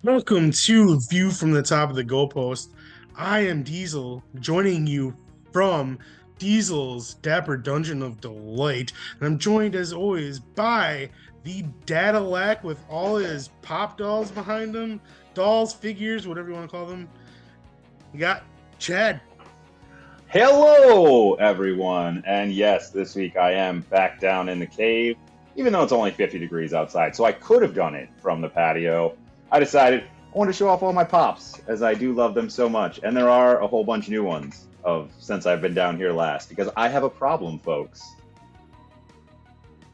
Welcome to View from the Top of the Goalpost. I am Diesel, joining you from Diesel's Dapper Dungeon of Delight. And I'm joined, as always, by the Dadalac with all his pop dolls behind him. Dolls, figures, whatever you want to call them. You got Chad. Hello, everyone. And yes, this week I am back down in the cave, even though it's only 50 degrees outside. So I could have done it from the patio. I decided I want to show off all my pops, as I do love them so much. And there are a whole bunch of new ones of since I've been down here last, because I have a problem, folks.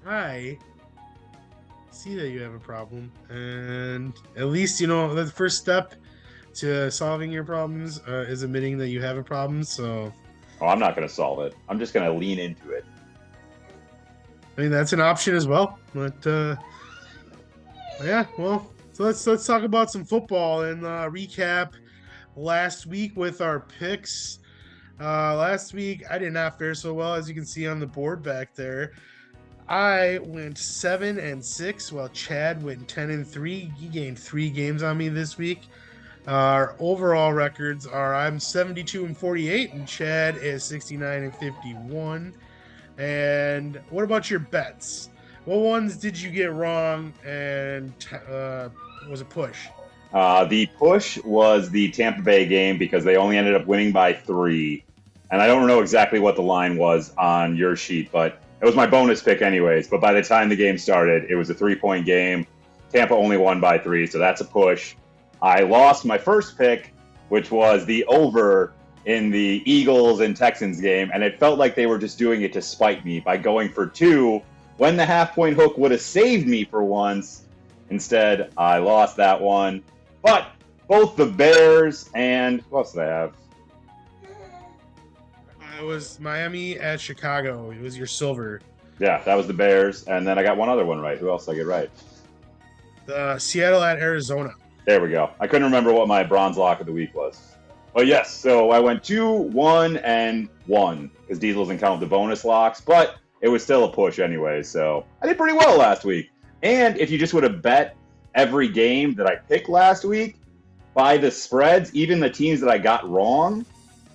I see that you have a problem. And at least, you know, the first step to solving your problems is admitting that you have a problem. So Oh, I'm not going to solve it. I'm just going to lean into it. I mean, that's an option as well. But yeah, well, so let's talk about some football and recap last week with our picks. Last week I did not fare so well, as you can see on the board back there. I went 7-6, while Chad went 10-3. He gained 3 games on me this week. Our overall records are I'm 72-48, and Chad is 69-51. And what about your bets? What ones did you get wrong, and was a push? The push was the Tampa Bay game because they only ended up winning by 3. And I don't know exactly what the line was on your sheet, but it was my bonus pick anyways. But by the time the game started, it was a 3-point game. Tampa only won by 3, so that's a push. I lost my first pick, which was the over in the Eagles and Texans game, and it felt like they were just doing it to spite me by going for 2 when the half-point hook would have saved me for once. Instead, I lost that one. But both the Bears and what else did I have? It was Miami at Chicago. It was your silver. Yeah, that was the Bears, and then I got one other one right. Who else did I get right? The Seattle at Arizona. There we go. I couldn't remember what my bronze lock of the week was. But yes, so I went 2, 1, and 1 because Diesel doesn't count the bonus locks, but it was still a push anyway. So I did pretty well last week. And if you just would have bet every game that I picked last week by the spreads, even the teams that I got wrong,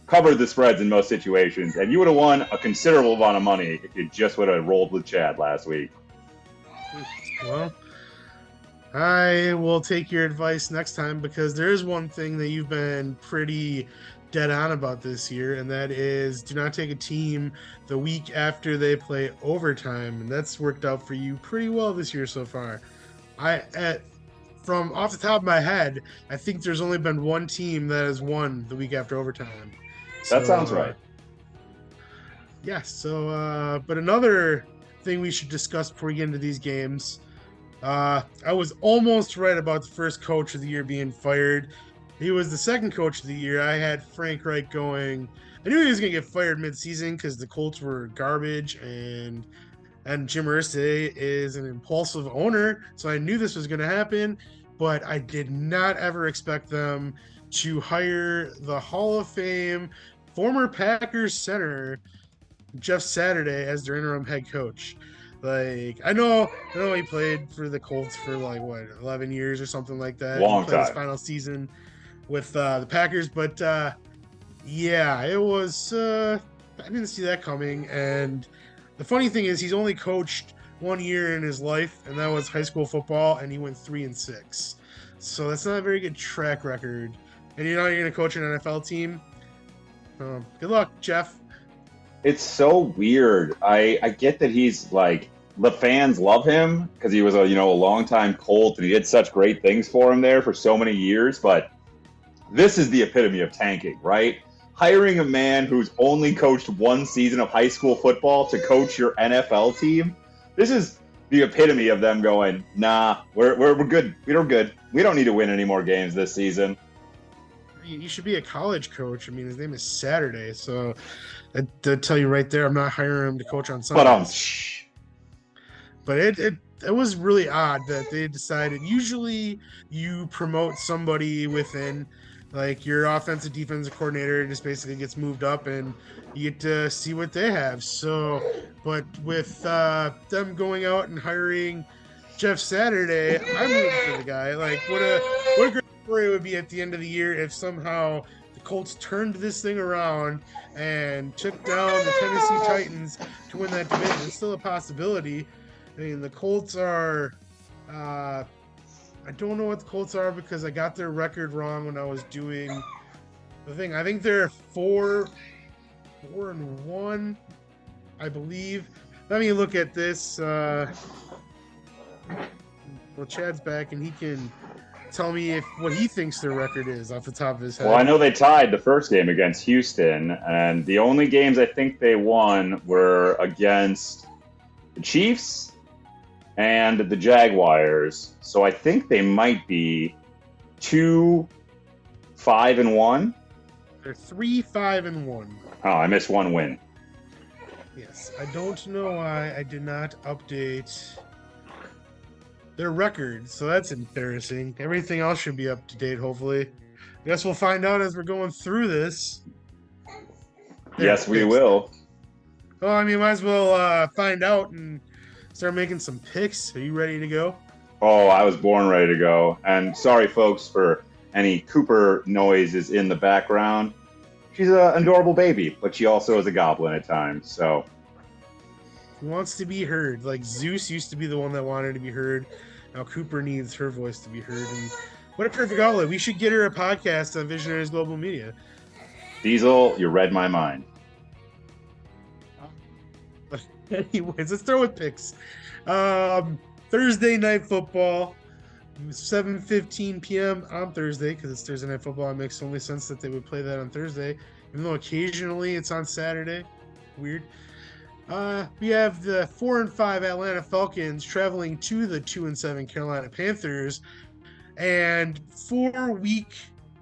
covered the spreads in most situations, and you would have won a considerable amount of money if you just would have rolled with Chad last week. Well, I will take your advice next time, because there is one thing that you've been pretty dead on about this year, and that is do not take a team the week after they play overtime, and that's worked out for you pretty well this year so far. I at From off the top of my head, I think there's only been one team that has won the week after overtime. That So sounds right. yeah, so but another thing we should discuss before we get into these games. I was almost right about the first coach of the year being fired. He was the second coach of the year. I had Frank Reich going. I knew he was going to get fired mid-season because the Colts were garbage, and Jim Irsay is an impulsive owner, so I knew this was going to happen. But I did not ever expect them to hire the Hall of Fame former Packers center Jeff Saturday as their interim head coach. Like I know he played for the Colts for like what 11 years or something like that. He Long played his time. final season with the Packers, but yeah, it was. I didn't see that coming. And the funny thing is, he's only coached 1 year in his life, and that was high school football, and he went 3-6. So that's not a very good track record. And you know you're going to coach an NFL team. Good luck, Jeff. It's so weird. I get that he's like the fans love him because he was a long time Colt and he did such great things for him there for so many years. But this is the epitome of tanking, right? Hiring a man who's only coached one season of high school football to coach your NFL team. This is the epitome of them going, nah, we're good. We're good. We don't need to win any more games this season. You should be a college coach. I mean, his name is Saturday, so that tell you right there. I'm not hiring him to coach on But Sundays. But it was really odd that they decided. Usually, you promote somebody within, like your offensive defensive coordinator, just basically gets moved up, and you get to see what they have. So, but with them going out and hiring Jeff Saturday, I'm rooting for the guy. Like, what a great story it would be at the end of the year if somehow the Colts turned this thing around and took down the Tennessee Titans to win that division. It's still a possibility. I mean, the Colts are. I don't know what the Colts are because I got their record wrong when I was doing the thing. I think they're 4-1, I believe. Let me look at this. Well, Chad's back and he can tell me what he thinks their record is off the top of his head. Well, I know they tied the first game against Houston, and the only games I think they won were against the Chiefs and the Jaguars. So I think they might be 2-5-1. They're 3-5-1. Oh, I missed one win. Yes, I don't know why I did not update their record, so that's embarrassing. Everything else should be up to date, hopefully. I guess we'll find out as we're going through this. Yes, we will. Well, I mean, might as well find out and start making some picks. Are you ready to go? Oh, I was born ready to go. And sorry, folks, for any Cooper noises in the background. She's an adorable baby, but she also is a goblin at times, so... He wants to be heard. Like Zeus used to be the one that wanted to be heard. Now Cooper needs her voice to be heard. And what a perfect outlet. We should get her a podcast on Visionaries Global Media. Diesel, you read my mind. But anyways, let's throw with picks. Thursday night football, 7:15 p.m. on Thursday, because it's Thursday night football. It makes only sense that they would play that on Thursday, even though occasionally it's on Saturday. Weird. We have the 4-5 Atlanta Falcons traveling to the 2-7 Carolina Panthers, and before Week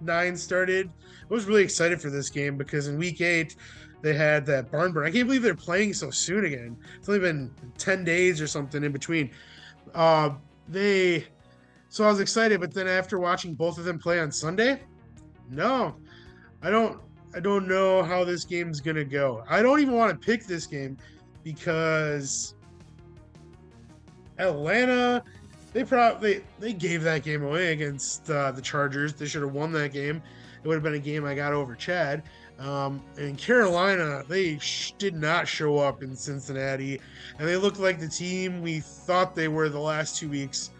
9 started, I was really excited for this game because in Week 8 they had that barn burn. I can't believe they're playing so soon again. It's only been 10 days or something in between. So I was excited, but then after watching both of them play on Sunday, no, I don't know how this game's gonna go. I don't even want to pick this game because Atlanta, they gave that game away against the Chargers. They should have won that game. It would have been a game I got over Chad. And Carolina, they did not show up in Cincinnati, and they looked like the team we thought they were the last 2 weeks.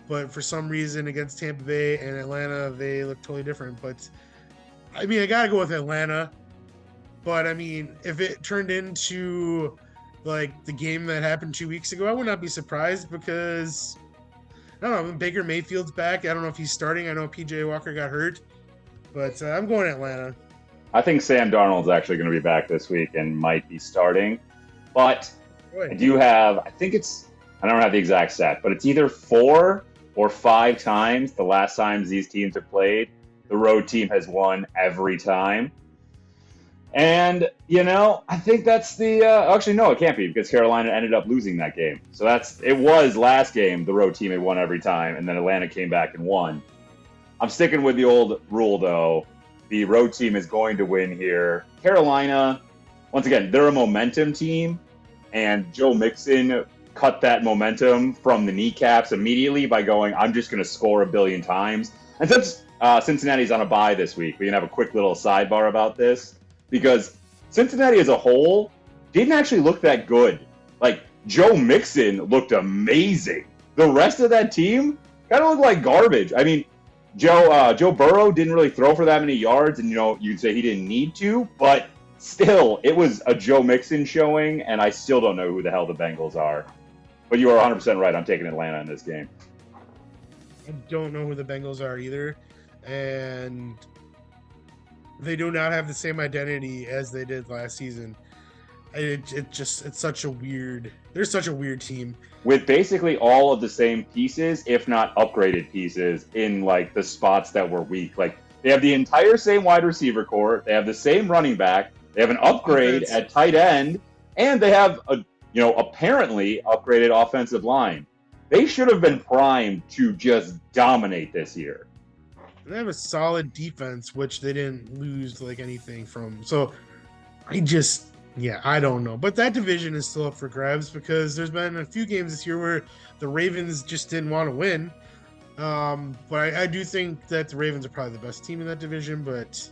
But for some reason against Tampa Bay and Atlanta, they look totally different. But I mean, I got to go with Atlanta. But I mean, if it turned into like the game that happened 2 weeks ago, I would not be surprised because I don't know. Baker Mayfield's back. I don't know if he's starting. I know PJ Walker got hurt, but I'm going Atlanta. I think Sam Darnold's actually going to be back this week and might be starting. But I do have, I don't have the exact stat, but it's either 4 or 5 times the last times these teams have played, the road team has won every time. And, I think that's actually, no, it can't be because Carolina ended up losing that game. So it was last game, the road team had won every time, and then Atlanta came back and won. I'm sticking with the old rule, though. The road team is going to win here. Carolina, once again, they're a momentum team, and Joe Mixon cut that momentum from the kneecaps immediately by going, I'm just going to score a billion times. And since Cincinnati's on a bye this week, we can have a quick little sidebar about this, because Cincinnati as a whole didn't actually look that good. Like, Joe Mixon looked amazing. The rest of that team kind of looked like garbage. I mean, Joe Burrow didn't really throw for that many yards, and you'd say he didn't need to, but still, it was a Joe Mixon showing, and I still don't know who the hell the Bengals are. But you are 100% right. I'm taking Atlanta in this game. I don't know who the Bengals are either, and they do not have the same identity as they did last season. It's such a weird. They're such a weird team with basically all of the same pieces, if not upgraded pieces, in like the spots that were weak. Like they have the entire same wide receiver core, they have the same running back, they have an upgrade at tight end, and they have a apparently upgraded offensive line. They should have been primed to just dominate this year. They have a solid defense, which they didn't lose like anything from. So I just Yeah, I don't know. But that division is still up for grabs because there's been a few games this year where the Ravens just didn't want to win. But I do think that the Ravens are probably the best team in that division, but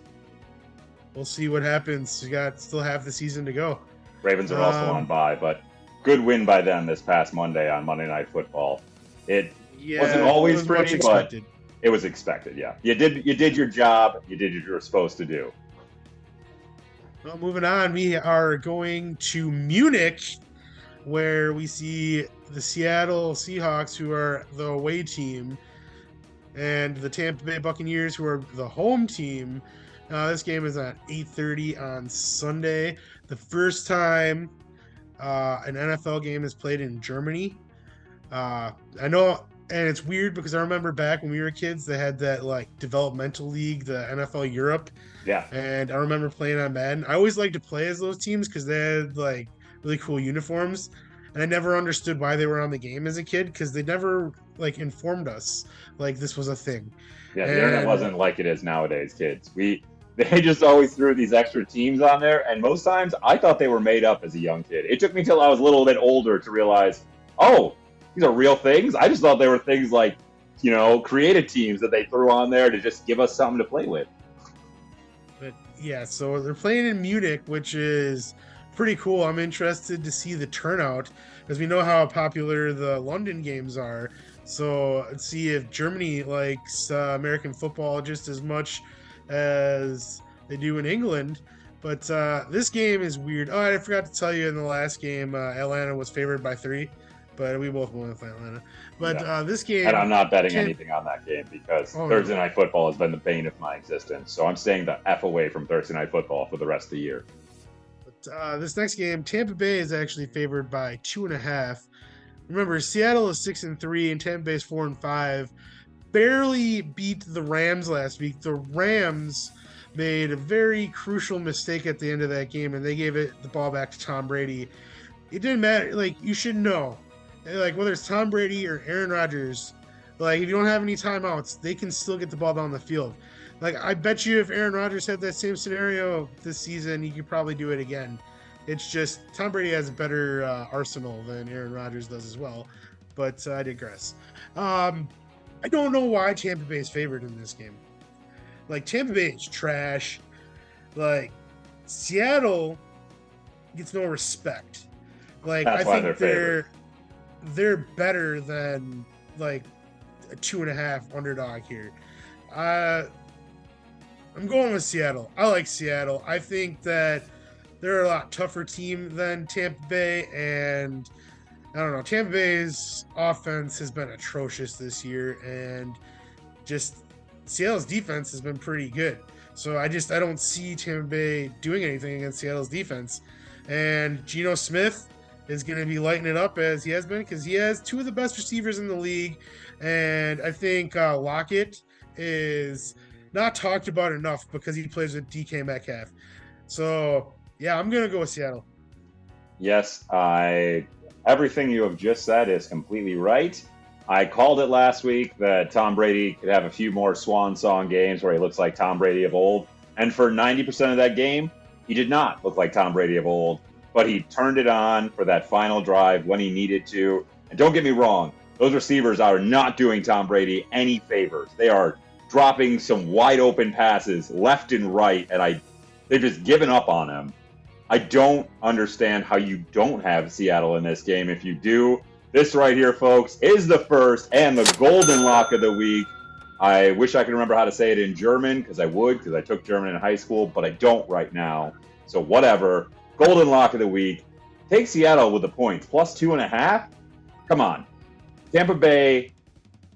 we'll see what happens. You got still half the season to go. Ravens are also on bye, but good win by them this past Monday on Monday Night Football. It wasn't always was pretty, but it was expected. Yeah, you did your job. You did what you were supposed to do. Well, moving on, we are going to Munich, where we see the Seattle Seahawks, who are the away team, and the Tampa Bay Buccaneers, who are the home team. This game is at 8:30 on Sunday. The first time an NFL game is played in Germany. I know, and it's weird because I remember back when we were kids, they had that like developmental league, the NFL Europe. Yeah. And I remember playing on Madden. I always liked to play as those teams because they had like really cool uniforms. And I never understood why they were on the game as a kid because they never like informed us like this was a thing. Yeah, the internet wasn't like it is nowadays, kids. They just always threw these extra teams on there, and most times I thought they were made up as a young kid. It took me till I was a little bit older to realize, oh, these are real things. I just thought they were things like, created teams that they threw on there to just give us something to play with. But yeah, so they're playing in Munich, which is pretty cool. I'm interested to see the turnout because we know how popular the London games are. So let's see if Germany likes American football just as much as they do in England. But this game is weird. Oh, I forgot to tell you in the last game, Atlanta was favored by 3, but we both won with Atlanta. But yeah. This game... And I'm not betting anything on that game because Thursday Night Football has been the bane of my existence. So I'm staying the F away from Thursday Night Football for the rest of the year. But this next game, Tampa Bay is actually favored by 2.5. Remember, Seattle is 6-3 and Tampa Bay is 4-5. Barely beat the Rams last week. The Rams made a very crucial mistake at the end of that game, and they gave the ball back to Tom Brady. It didn't matter. Like, you should know. Like, whether it's Tom Brady or Aaron Rodgers, like, if you don't have any timeouts, they can still get the ball down the field. Like, I bet you if Aaron Rodgers had that same scenario this season, he could probably do it again. It's just Tom Brady has a better arsenal than Aaron Rodgers does as well. But I digress. I don't know why Tampa Bay is favored in this game. Like, Tampa Bay is trash. Like, Seattle gets no respect. Like, I think they're better than like a 2.5 underdog here. I'm going with Seattle. I like Seattle. I think that they're a lot tougher team than Tampa Bay, and I don't know. Tampa Bay's offense has been atrocious this year, and just Seattle's defense has been pretty good. So I don't see Tampa Bay doing anything against Seattle's defense. And Geno Smith is going to be lighting it up as he has been because he has 2 of the best receivers in the league. And I think Lockett is not talked about enough because he plays with DK Metcalf. So, yeah, I'm going to go with Seattle. Yes, everything you have just said is completely right. I called it last week that Tom Brady could have a few more swan song games where he looks like Tom Brady of old. And for 90% of that game, he did not look like Tom Brady of old, but he turned it on for that final drive when he needed to. And don't get me wrong, those receivers are not doing Tom Brady any favors. They are dropping some wide open passes left and right, and they've just given up on him. I don't understand how you don't have Seattle in this game. If you do, this right here, folks, is the first and the golden lock of the week. I wish I could remember how to say it in German because I took German in high school, but I don't right now. So whatever. Golden lock of the week. Take Seattle with the points. Plus 2.5? Come on. Tampa Bay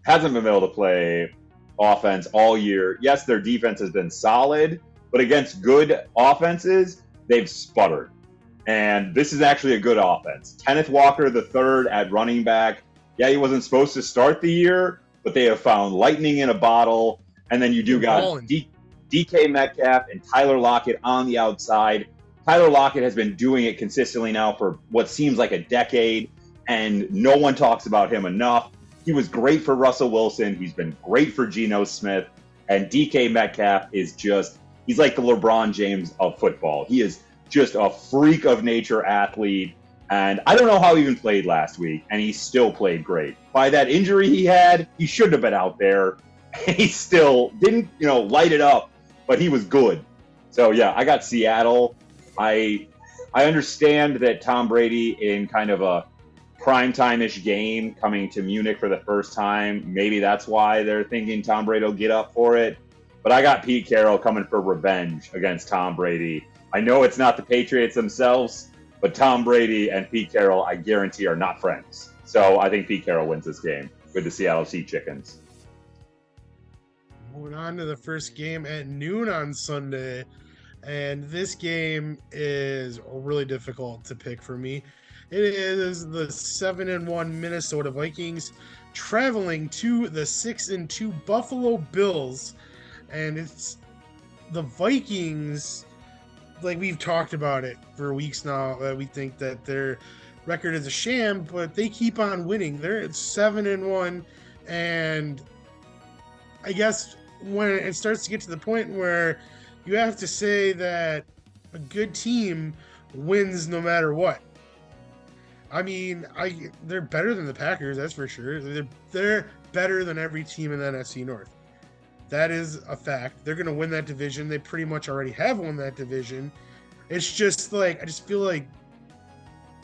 hasn't been able to play offense all year. Yes, their defense has been solid, but against good offenses, they've sputtered. And this is actually a good offense. Kenneth Walker III at running back. Yeah, he wasn't supposed to start the year, but they have found lightning in a bottle. And then you do got DK Metcalf and Tyler Lockett on the outside. Tyler Lockett has been doing it consistently now for what seems like a decade, and no one talks about him enough. He was great for Russell Wilson. He's been great for Geno Smith. And DK Metcalf is he's like the LeBron James of football. He is just a freak of nature athlete. And I don't know how he even played last week, and he still played great. By that injury he had, he shouldn't have been out there. He still didn't, light it up, but he was good. So yeah, I got Seattle. I understand that Tom Brady in kind of a primetime-ish game coming to Munich for the first time, maybe that's why they're thinking Tom Brady will get up for it. But I got Pete Carroll coming for revenge against Tom Brady. I know it's not the Patriots themselves, but Tom Brady and Pete Carroll, I guarantee, are not friends. So I think Pete Carroll wins this game with the Seattle Sea Chickens. Moving on to the first game at noon on Sunday. And this game is really difficult to pick for me. It is the 7-1 Minnesota Vikings traveling to the 6-2 Buffalo Bills. And it's the Vikings, like we've talked about it for weeks now, we think that their record is a sham, but they keep on winning. They're at 7-1, and I guess when it starts to get to the point where you have to say that a good team wins no matter what. I mean, they're better than the Packers, that's for sure. They're better than every team in the NFC North. That is a fact. They're going to win that division. They pretty much already have won that division. It's just like, I just feel like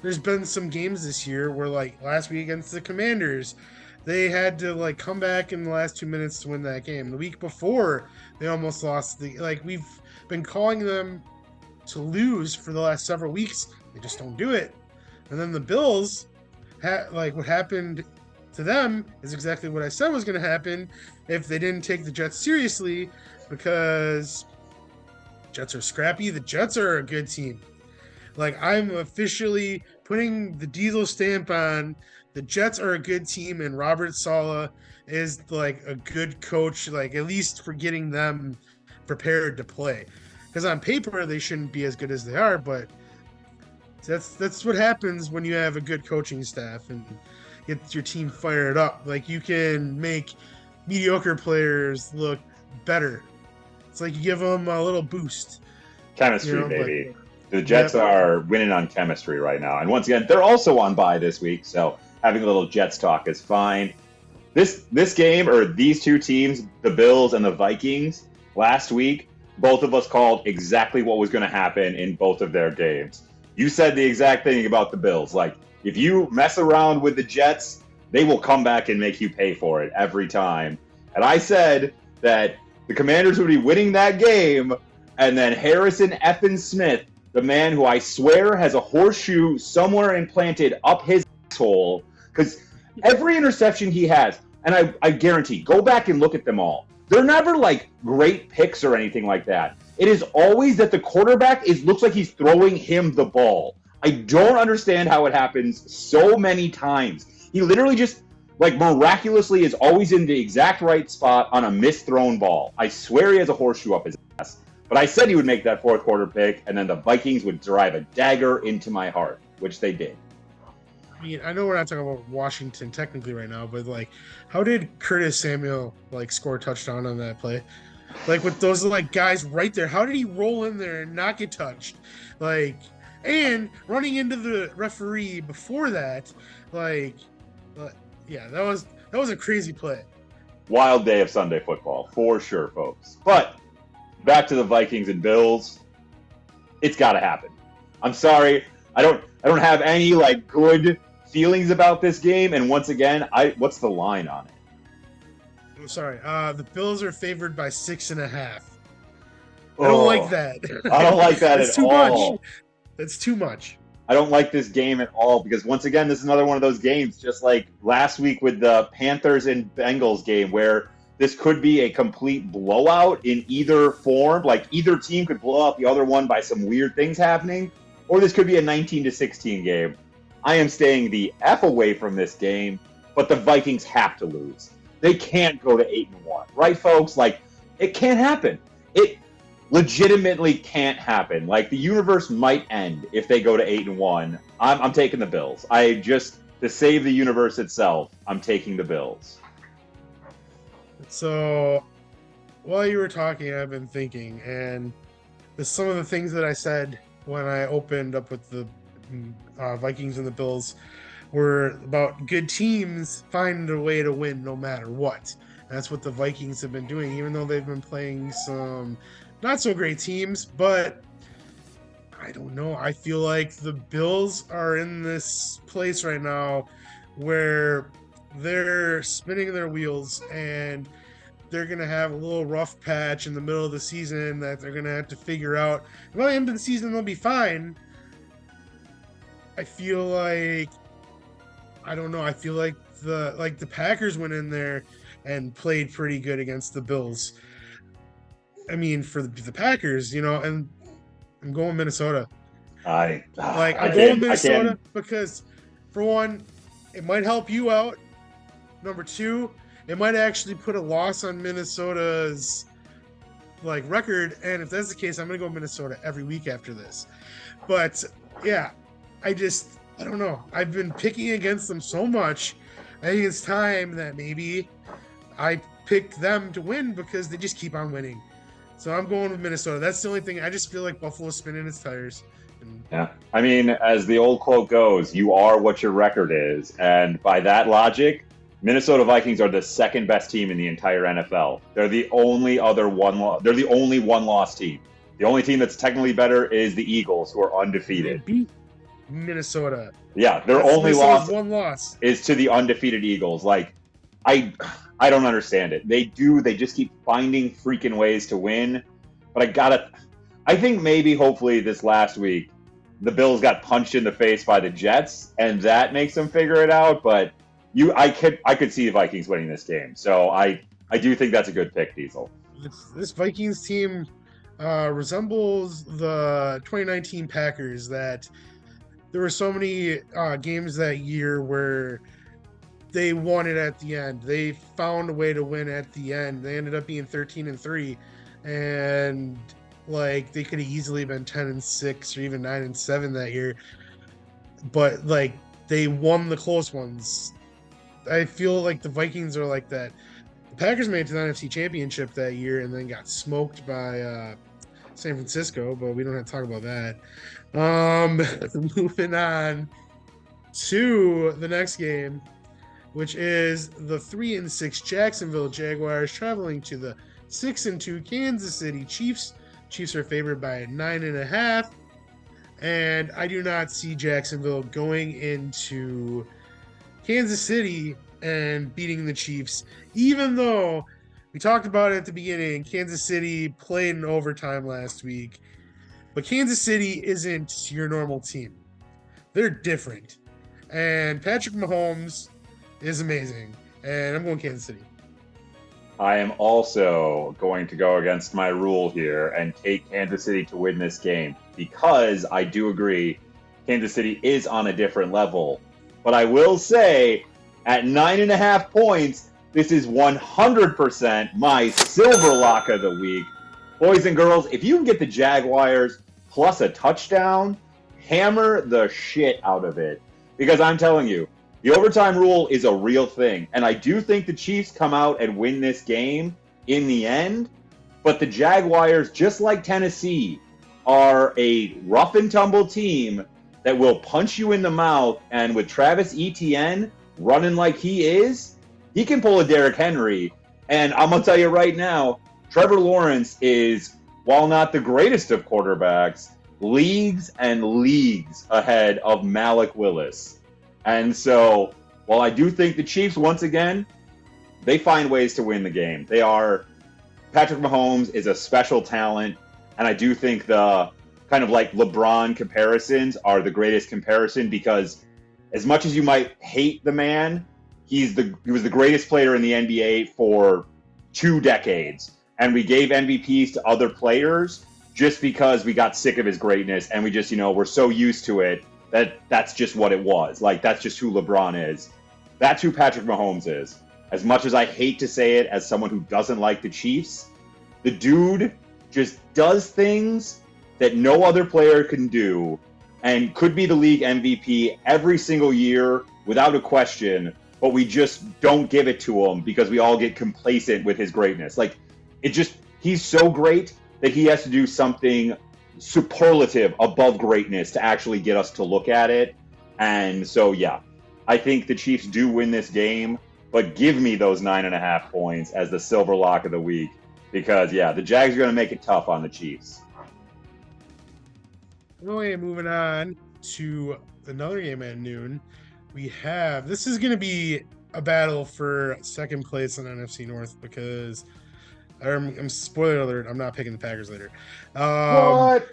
there's been some games this year where, like last week against the Commanders, they had to like come back in the last 2 minutes to win that game. The week before, they almost lost we've been calling them to lose for the last several weeks. They just don't do it. And then the Bills, what happened to them is exactly what I said was going to happen if they didn't take the Jets seriously, because Jets are scrappy. The Jets are a good team. Like, I'm officially putting the Diesel stamp on. The Jets are a good team, and Robert Saleh is like a good coach, like at least for getting them prepared to play. Because on paper, they shouldn't be as good as they are, but that's what happens when you have a good coaching staff and get your team fired up. Like, you can make mediocre players look better. It's like you give them a little boost. Chemistry, baby. The Jets are winning on chemistry right now. And once again, they're also on bye this week, so having a little Jets talk is fine. This game, or these two teams, the Bills and the Vikings, last week, both of us called exactly what was going to happen in both of their games. You said the exact thing about the Bills. Like, if you mess around with the Jets, they will come back and make you pay for it every time. And I said that the Commanders would be winning that game, and then Harrison effing Smith, the man who I swear has a horseshoe somewhere implanted up his asshole, because every interception he has, and I guarantee, go back and look at them all. They're never like great picks or anything like that. It is always that the quarterback looks like he's throwing him the ball. I don't understand how it happens so many times. He literally just, like, miraculously is always in the exact right spot on a misthrown ball. I swear he has a horseshoe up his ass. But I said he would make that fourth quarter pick, and then the Vikings would drive a dagger into my heart, which they did. I mean, I know we're not talking about Washington technically right now, but, like, how did Curtis Samuel, like, score a touchdown on that play? Like, with those, like, guys right there, how did he roll in there and not get touched? Like, and running into the referee before that, like, yeah, that was a crazy play. Wild day of Sunday football, for sure, folks. But back to the Vikings and Bills, it's got to happen. I'm sorry, I don't have any like good feelings about this game. And once again, what's the line on it? I'm sorry, the Bills are favored by 6.5. I don't like that. I don't like that at all. That's too much. I don't like this game at all, because once again, this is another one of those games, just like last week with the Panthers and Bengals game, where this could be a complete blowout in either form. Like, either team could blow out the other one by some weird things happening, or this could be a 19-16 game. I am staying the F away from this game, but the Vikings have to lose. They can't go to 8-1, right, folks? Like, it can't happen. It legitimately can't happen. Like, the universe might end if they go to 8-1. I'm taking the Bills. To save the universe itself, I'm taking the Bills. So, while you were talking, I've been thinking, and some of the things that I said when I opened up with the Vikings and the Bills were about good teams find a way to win no matter what. And that's what the Vikings have been doing, even though they've been playing some not so great teams. But I don't know. I feel like the Bills are in this place right now where they're spinning their wheels and they're going to have a little rough patch in the middle of the season that they're going to have to figure out. By the end of the season, they'll be fine. I feel like, I don't know. I feel like the Packers went in there and played pretty good against the Bills. I mean, for the Packers, and I'm going Minnesota. I'm going Minnesota because, for one, it might help you out. Number two, it might actually put a loss on Minnesota's record, and if that's the case, I'm going to go Minnesota every week after this. But yeah, I don't know. I've been picking against them so much. I think it's time that maybe I pick them to win because they just keep on winning. So I'm going with Minnesota. That's the only thing. I just feel like Buffalo's spinning its tires. Yeah. I mean, as the old quote goes, you are what your record is. And by that logic, Minnesota Vikings are the second best team in the entire NFL. They're the only one-loss team. The only team that's technically better is the Eagles, who are undefeated. They beat Minnesota. Yeah, their only one loss is to the undefeated Eagles. I don't understand it. They just keep finding freaking ways to win. But I think maybe hopefully this last week, the Bills got punched in the face by the Jets, and that makes them figure it out. But I could see the Vikings winning this game. So I do think that's a good pick, Diesel. This Vikings team resembles the 2019 Packers. That there were so many games that year where they won it at the end. They found a way to win at the end. They ended up being 13-3, and they could have easily been 10-6 or even 9-7 that year. But they won the close ones. I feel like the Vikings are like that. The Packers made it to the NFC Championship that year and then got smoked by San Francisco, but we don't have to talk about that. Moving on to the next game, which is the 3-6 Jacksonville Jaguars traveling to the 6-2 Kansas City Chiefs. Chiefs are favored by 9.5, and I do not see Jacksonville going into Kansas City and beating the Chiefs, even though we talked about it at the beginning. Kansas City played in overtime last week, but Kansas City isn't your normal team. They're different, and Patrick Mahomes is amazing, and I'm going Kansas City. I am also going to go against my rule here and take Kansas City to win this game because I do agree Kansas City is on a different level. But I will say, at 9.5 points, this is 100% my silver lock of the week. Boys and girls, if you can get the Jaguars plus a touchdown, hammer the shit out of it. Because I'm telling you, the overtime rule is a real thing. And I do think the Chiefs come out and win this game in the end. But the Jaguars, just like Tennessee, are a rough and tumble team that will punch you in the mouth. And with Travis Etienne running like he is, he can pull a Derrick Henry. And I'm going to tell you right now, Trevor Lawrence is, while not the greatest of quarterbacks, leagues and leagues ahead of Malik Willis. And so, while I do think the Chiefs, once again, they find ways to win the game. Patrick Mahomes is a special talent, and I do think the kind of LeBron comparisons are the greatest comparison because as much as you might hate the man, he was the greatest player in the NBA for 2 decades. And we gave MVPs to other players just because we got sick of his greatness and we just, we're so used to it that's just what it was. That's just who LeBron is. That's who Patrick Mahomes is. As much as I hate to say it as someone who doesn't like the Chiefs, the dude just does things that no other player can do and could be the league MVP every single year without a question, but we just don't give it to him because we all get complacent with his greatness. He's so great that he has to do something superlative above greatness to actually get us to look at it. And so, yeah, I think the Chiefs do win this game, but give me those 9.5 points as the silver lock of the week because, yeah, the Jags are going to make it tough on the Chiefs. Anyway, moving on to another game at noon. This is going to be a battle for second place in NFC North because I'm spoiler alert, I'm not picking the Packers later. What?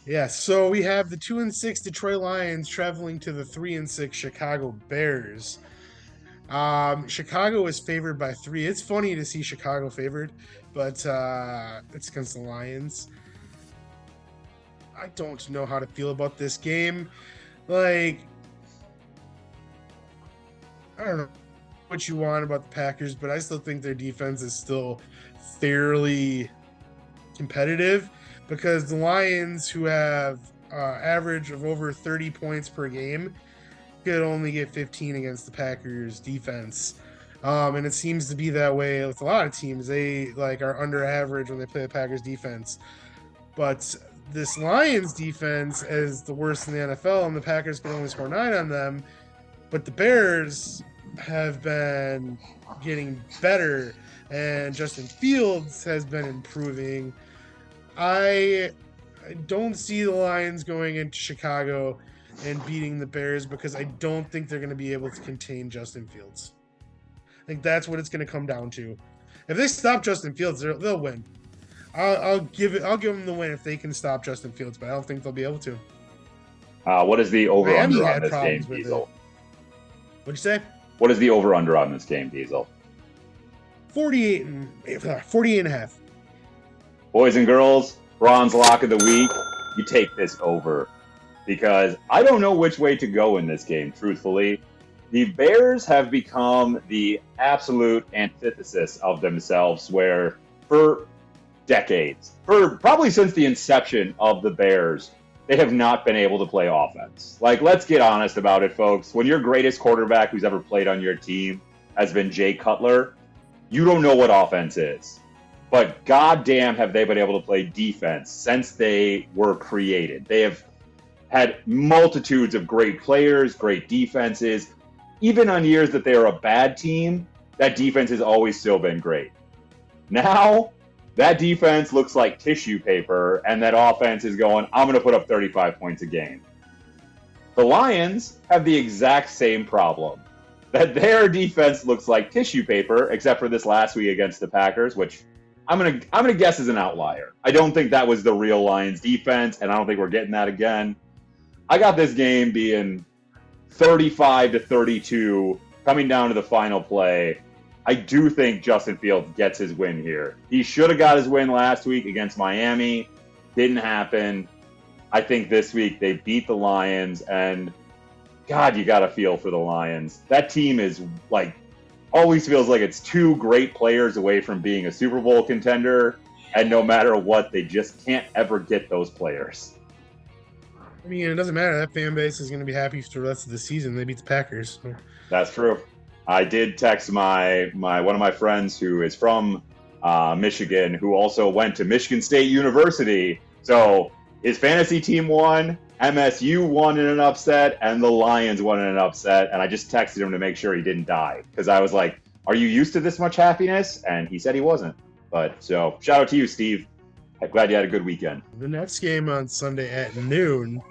Yeah, so we have the 2-6 Detroit Lions traveling to the 3-6 Chicago Bears. Chicago is favored by 3. It's funny to see Chicago favored, but it's against the Lions. I don't know how to feel about this game. Like, I don't know what you want about the Packers, but I still think their defense is still fairly competitive because the Lions, who have average of over 30 points per game, could only get 15 against the Packers defense. And it seems to be that way with a lot of teams. They are under average when they play the Packers defense. But this Lions defense is the worst in the NFL, and the Packers can only score 9 on them. But the Bears have been getting better, and Justin Fields has been improving. I don't see the Lions going into Chicago and beating the Bears because I don't think they're going to be able to contain Justin Fields. I think that's what it's going to come down to. If they stop Justin Fields, they'll win. I'll give them the win if they can stop Justin Fields, but I don't think they'll be able to. What is the over-under on this game, Diesel? What'd you say? What is the over-under on this game, Diesel? 48 and a half. Boys and girls, bronze lock of the week, you take this over. Because I don't know which way to go in this game, truthfully. The Bears have become the absolute antithesis of themselves, where for decades, for probably since the inception of the Bears, they have not been able to play offense. Like, let's get honest about it, folks. When your greatest quarterback who's ever played on your team has been Jay Cutler, you don't know what offense is. But goddamn have they been able to play defense since they were created. They have had multitudes of great players, great defenses. Even on years that they are a bad team, that defense has always still been great. Now, that defense looks like tissue paper, and that offense is going, I'm going to put up 35 points a game. The Lions have the exact same problem. That their defense looks like tissue paper, except for this last week against the Packers, which I'm gonna guess is an outlier. I don't think that was the real Lions defense, and I don't think we're getting that again. I got this game being 35-32, coming down to the final play. I do think Justin Fields gets his win here. He should have got his win last week against Miami. Didn't happen. I think this week they beat the Lions, and God, you got to feel for the Lions. That team is always feels like it's 2 great players away from being a Super Bowl contender, and no matter what, they just can't ever get those players. I mean, it doesn't matter. That fan base is going to be happy for the rest of the season. They beat the Packers. So. That's true. I did text my one of my friends who is from Michigan, who also went to Michigan State University. So his fantasy team won, MSU won in an upset, and the Lions won in an upset. And I just texted him to make sure he didn't die, because I was like, "Are you used to this much happiness?" And he said he wasn't. But so shout out to you, Steve. I'm glad you had a good weekend. The next game on Sunday at noon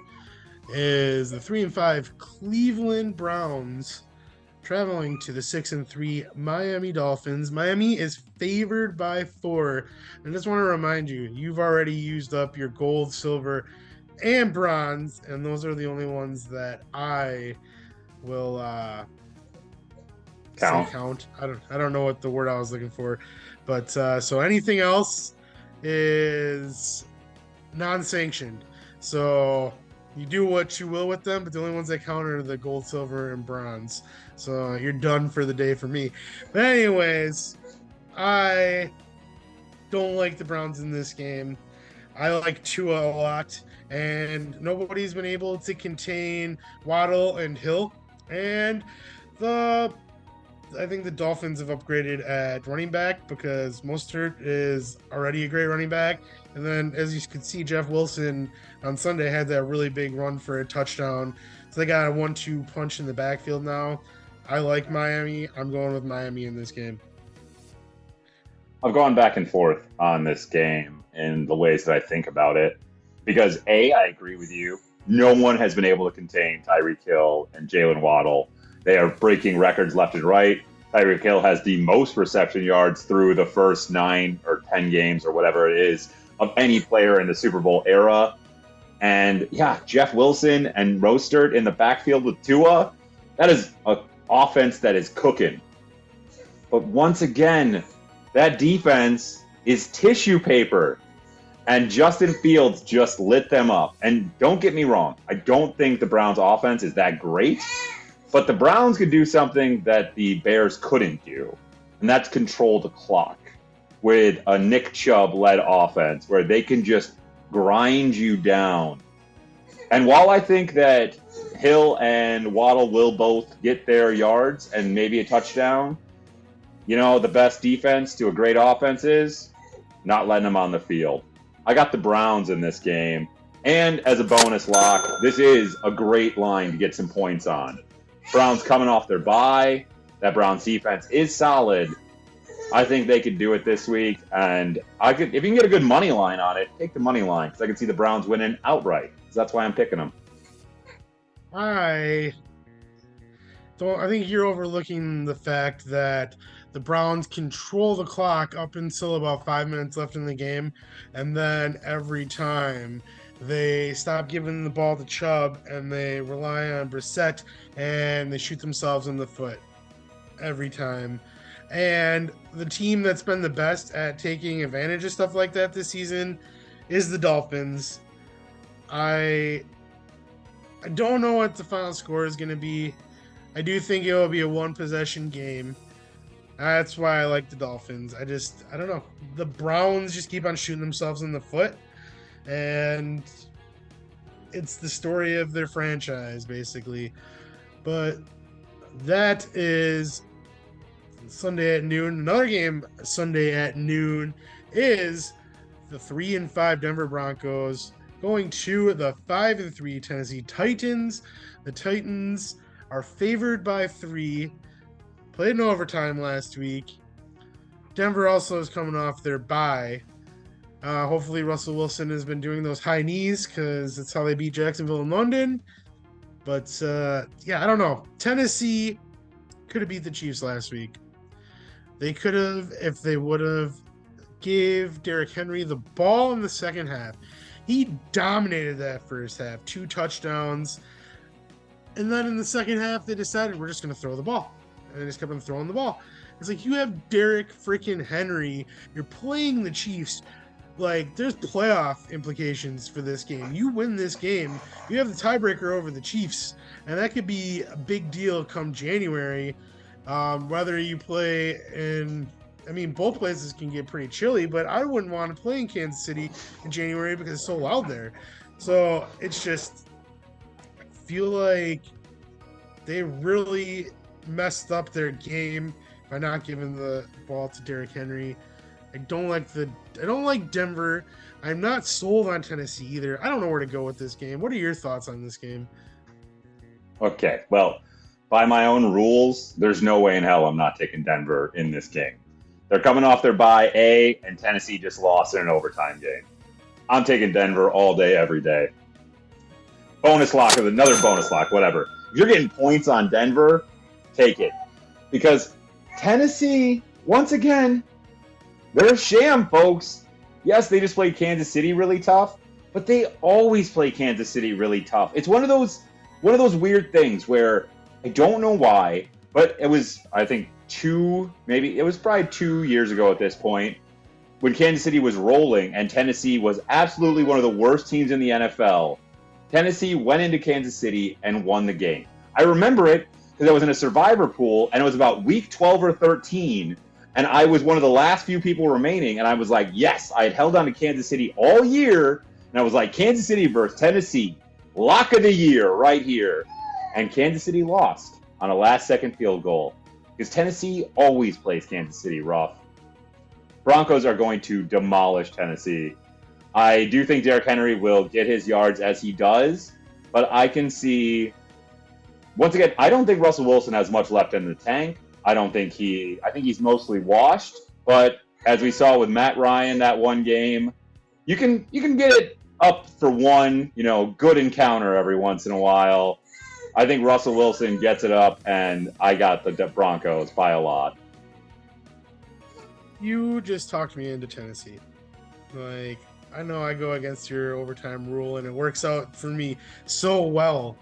is the 3-5 Cleveland Browns traveling to the 6-3 Miami Dolphins. Miami is favored by 4. I just want to remind you, you've already used up your gold, silver, and bronze, and those are the only ones that I will count. I don't know what the word I was looking for, but so anything else is non-sanctioned. So you do what you will with them, but the only ones that count are the gold, silver, and bronze. So you're done for the day for me. But anyways, I don't like the Browns in this game. I like Tua a lot, and nobody's been able to contain Waddle and Hill. And the I think the Dolphins have upgraded at running back because Mostert is already a great running back. And then, as you can see, Jeff Wilson on Sunday had that really big run for a touchdown. So they got a 1-2 punch in the backfield now. I like Miami. I'm going with Miami in this game. I've gone back and forth on this game in the ways that I think about it. Because A, I agree with you. No one has been able to contain Tyreek Hill and Jalen Waddle. They are breaking records left and right. Tyreek Hill has the most reception yards through the first 9 or 10 games or whatever it is of any player in the Super Bowl era. And yeah, Jeff Wilson and Mostert in the backfield with Tua, that is an offense that is cooking. But once again, that defense is tissue paper. And Justin Fields just lit them up. And don't get me wrong, I don't think the Browns' offense is that great. But the Browns could do something that the Bears couldn't do, and that's control the clock with a Nick Chubb-led offense where they can just grind you down. And while I think that Hill and Waddle will both get their yards and maybe a touchdown, the best defense to a great offense is not letting them on the field. I got the Browns in this game, and as a bonus lock, this is a great line to get some points on. Browns coming off their bye. That Browns defense is solid. I think they could do it this week. And if you can get a good money line on it, take the money line because I can see the Browns winning outright. So that's why I'm picking them. I think you're overlooking the fact that the Browns control the clock up until about 5 minutes left in the game. And then every time they stop giving the ball to Chubb and they rely on Brissett and they shoot themselves in the foot every time. And the team that's been the best at taking advantage of stuff like that this season is the Dolphins. I don't know what the final score is going to be. I do think it will be a one-possession game. That's why I like the Dolphins. I don't know. The Browns just keep on shooting themselves in the foot. And it's the story of their franchise, basically. But that is Sunday at noon. Another game Sunday at noon is the 3-5 Denver Broncos going to the 5-3 Tennessee Titans. The Titans are favored by 3. Played in overtime last week. Denver also is coming off their bye. Hopefully Russell Wilson has been doing those high knees because that's how they beat Jacksonville in London. But, I don't know. Tennessee could have beat the Chiefs last week. They could have if they would have gave Derrick Henry the ball in the second half. He dominated that first half. 2 touchdowns. And then in the second half, they decided we're just going to throw the ball. And they just kept on throwing the ball. It's like you have Derrick freaking Henry. You're playing the Chiefs. Like, there's playoff implications for this game. You win this game, you have the tiebreaker over the Chiefs, and that could be a big deal come January. Whether you play both places can get pretty chilly, but I wouldn't want to play in Kansas City in January because it's so loud there. So it's just, I feel like they really messed up their game by not giving the ball to Derrick Henry. I don't like Denver. I'm not sold on Tennessee either. I don't know where to go with this game. What are your thoughts on this game? Okay, well, by my own rules, there's no way in hell I'm not taking Denver in this game. They're coming off their bye, and Tennessee just lost in an overtime game. I'm taking Denver all day, every day. Bonus lock or another bonus lock, whatever. If you're getting points on Denver, take it. Because Tennessee, once again, they're a sham, folks. Yes, they just played Kansas City really tough, but they always play Kansas City really tough. It's one of those weird things where I don't know why, but it was, I think, probably 2 years ago at this point, when Kansas City was rolling and Tennessee was absolutely one of the worst teams in the NFL. Tennessee went into Kansas City and won the game. I remember it because I was in a survivor pool, and it was about week 12 or 13, and I was one of the last few people remaining, and I was like, yes, I had held on to Kansas City all year, and I was like, Kansas City versus Tennessee, lock of the year right here. And Kansas City lost on a last-second field goal. because Tennessee always plays Kansas City rough. Broncos are going to demolish Tennessee. I do think Derrick Henry will get his yards as he does, but I can see, once again, I don't think Russell Wilson has much left in the tank. I think he's mostly washed, but as we saw with Matt Ryan that one game, you can get it up for one, good encounter every once in a while. I think Russell Wilson gets it up, and I got the Broncos by a lot. You just talked me into Tennessee. Like, I know I go against your overtime rule, and it works out for me so well,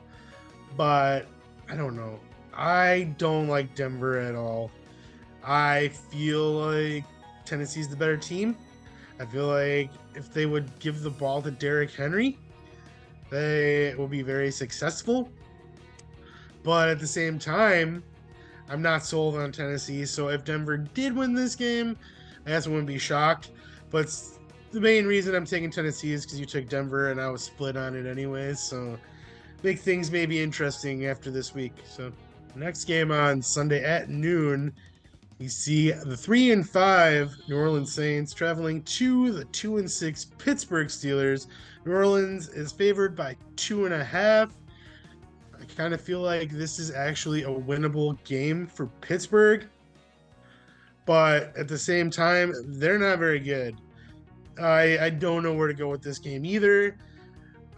but I don't know. I don't like Denver at all. I feel like Tennessee's the better team. I feel like if they would give the ball to Derrick Henry, they will be very successful. But at the same time, I'm not sold on Tennessee. So if Denver did win this game, I guess I wouldn't be shocked. But the main reason I'm taking Tennessee is because you took Denver and I was split on it anyways. So big things may be interesting after this week. So next game on Sunday at noon, we see the 3-5 New Orleans Saints traveling to the 2-6 Pittsburgh Steelers. New Orleans is favored by 2.5. I kind of feel like this is actually a winnable game for Pittsburgh, but at the same time, they're not very good. I don't know where to go with this game either.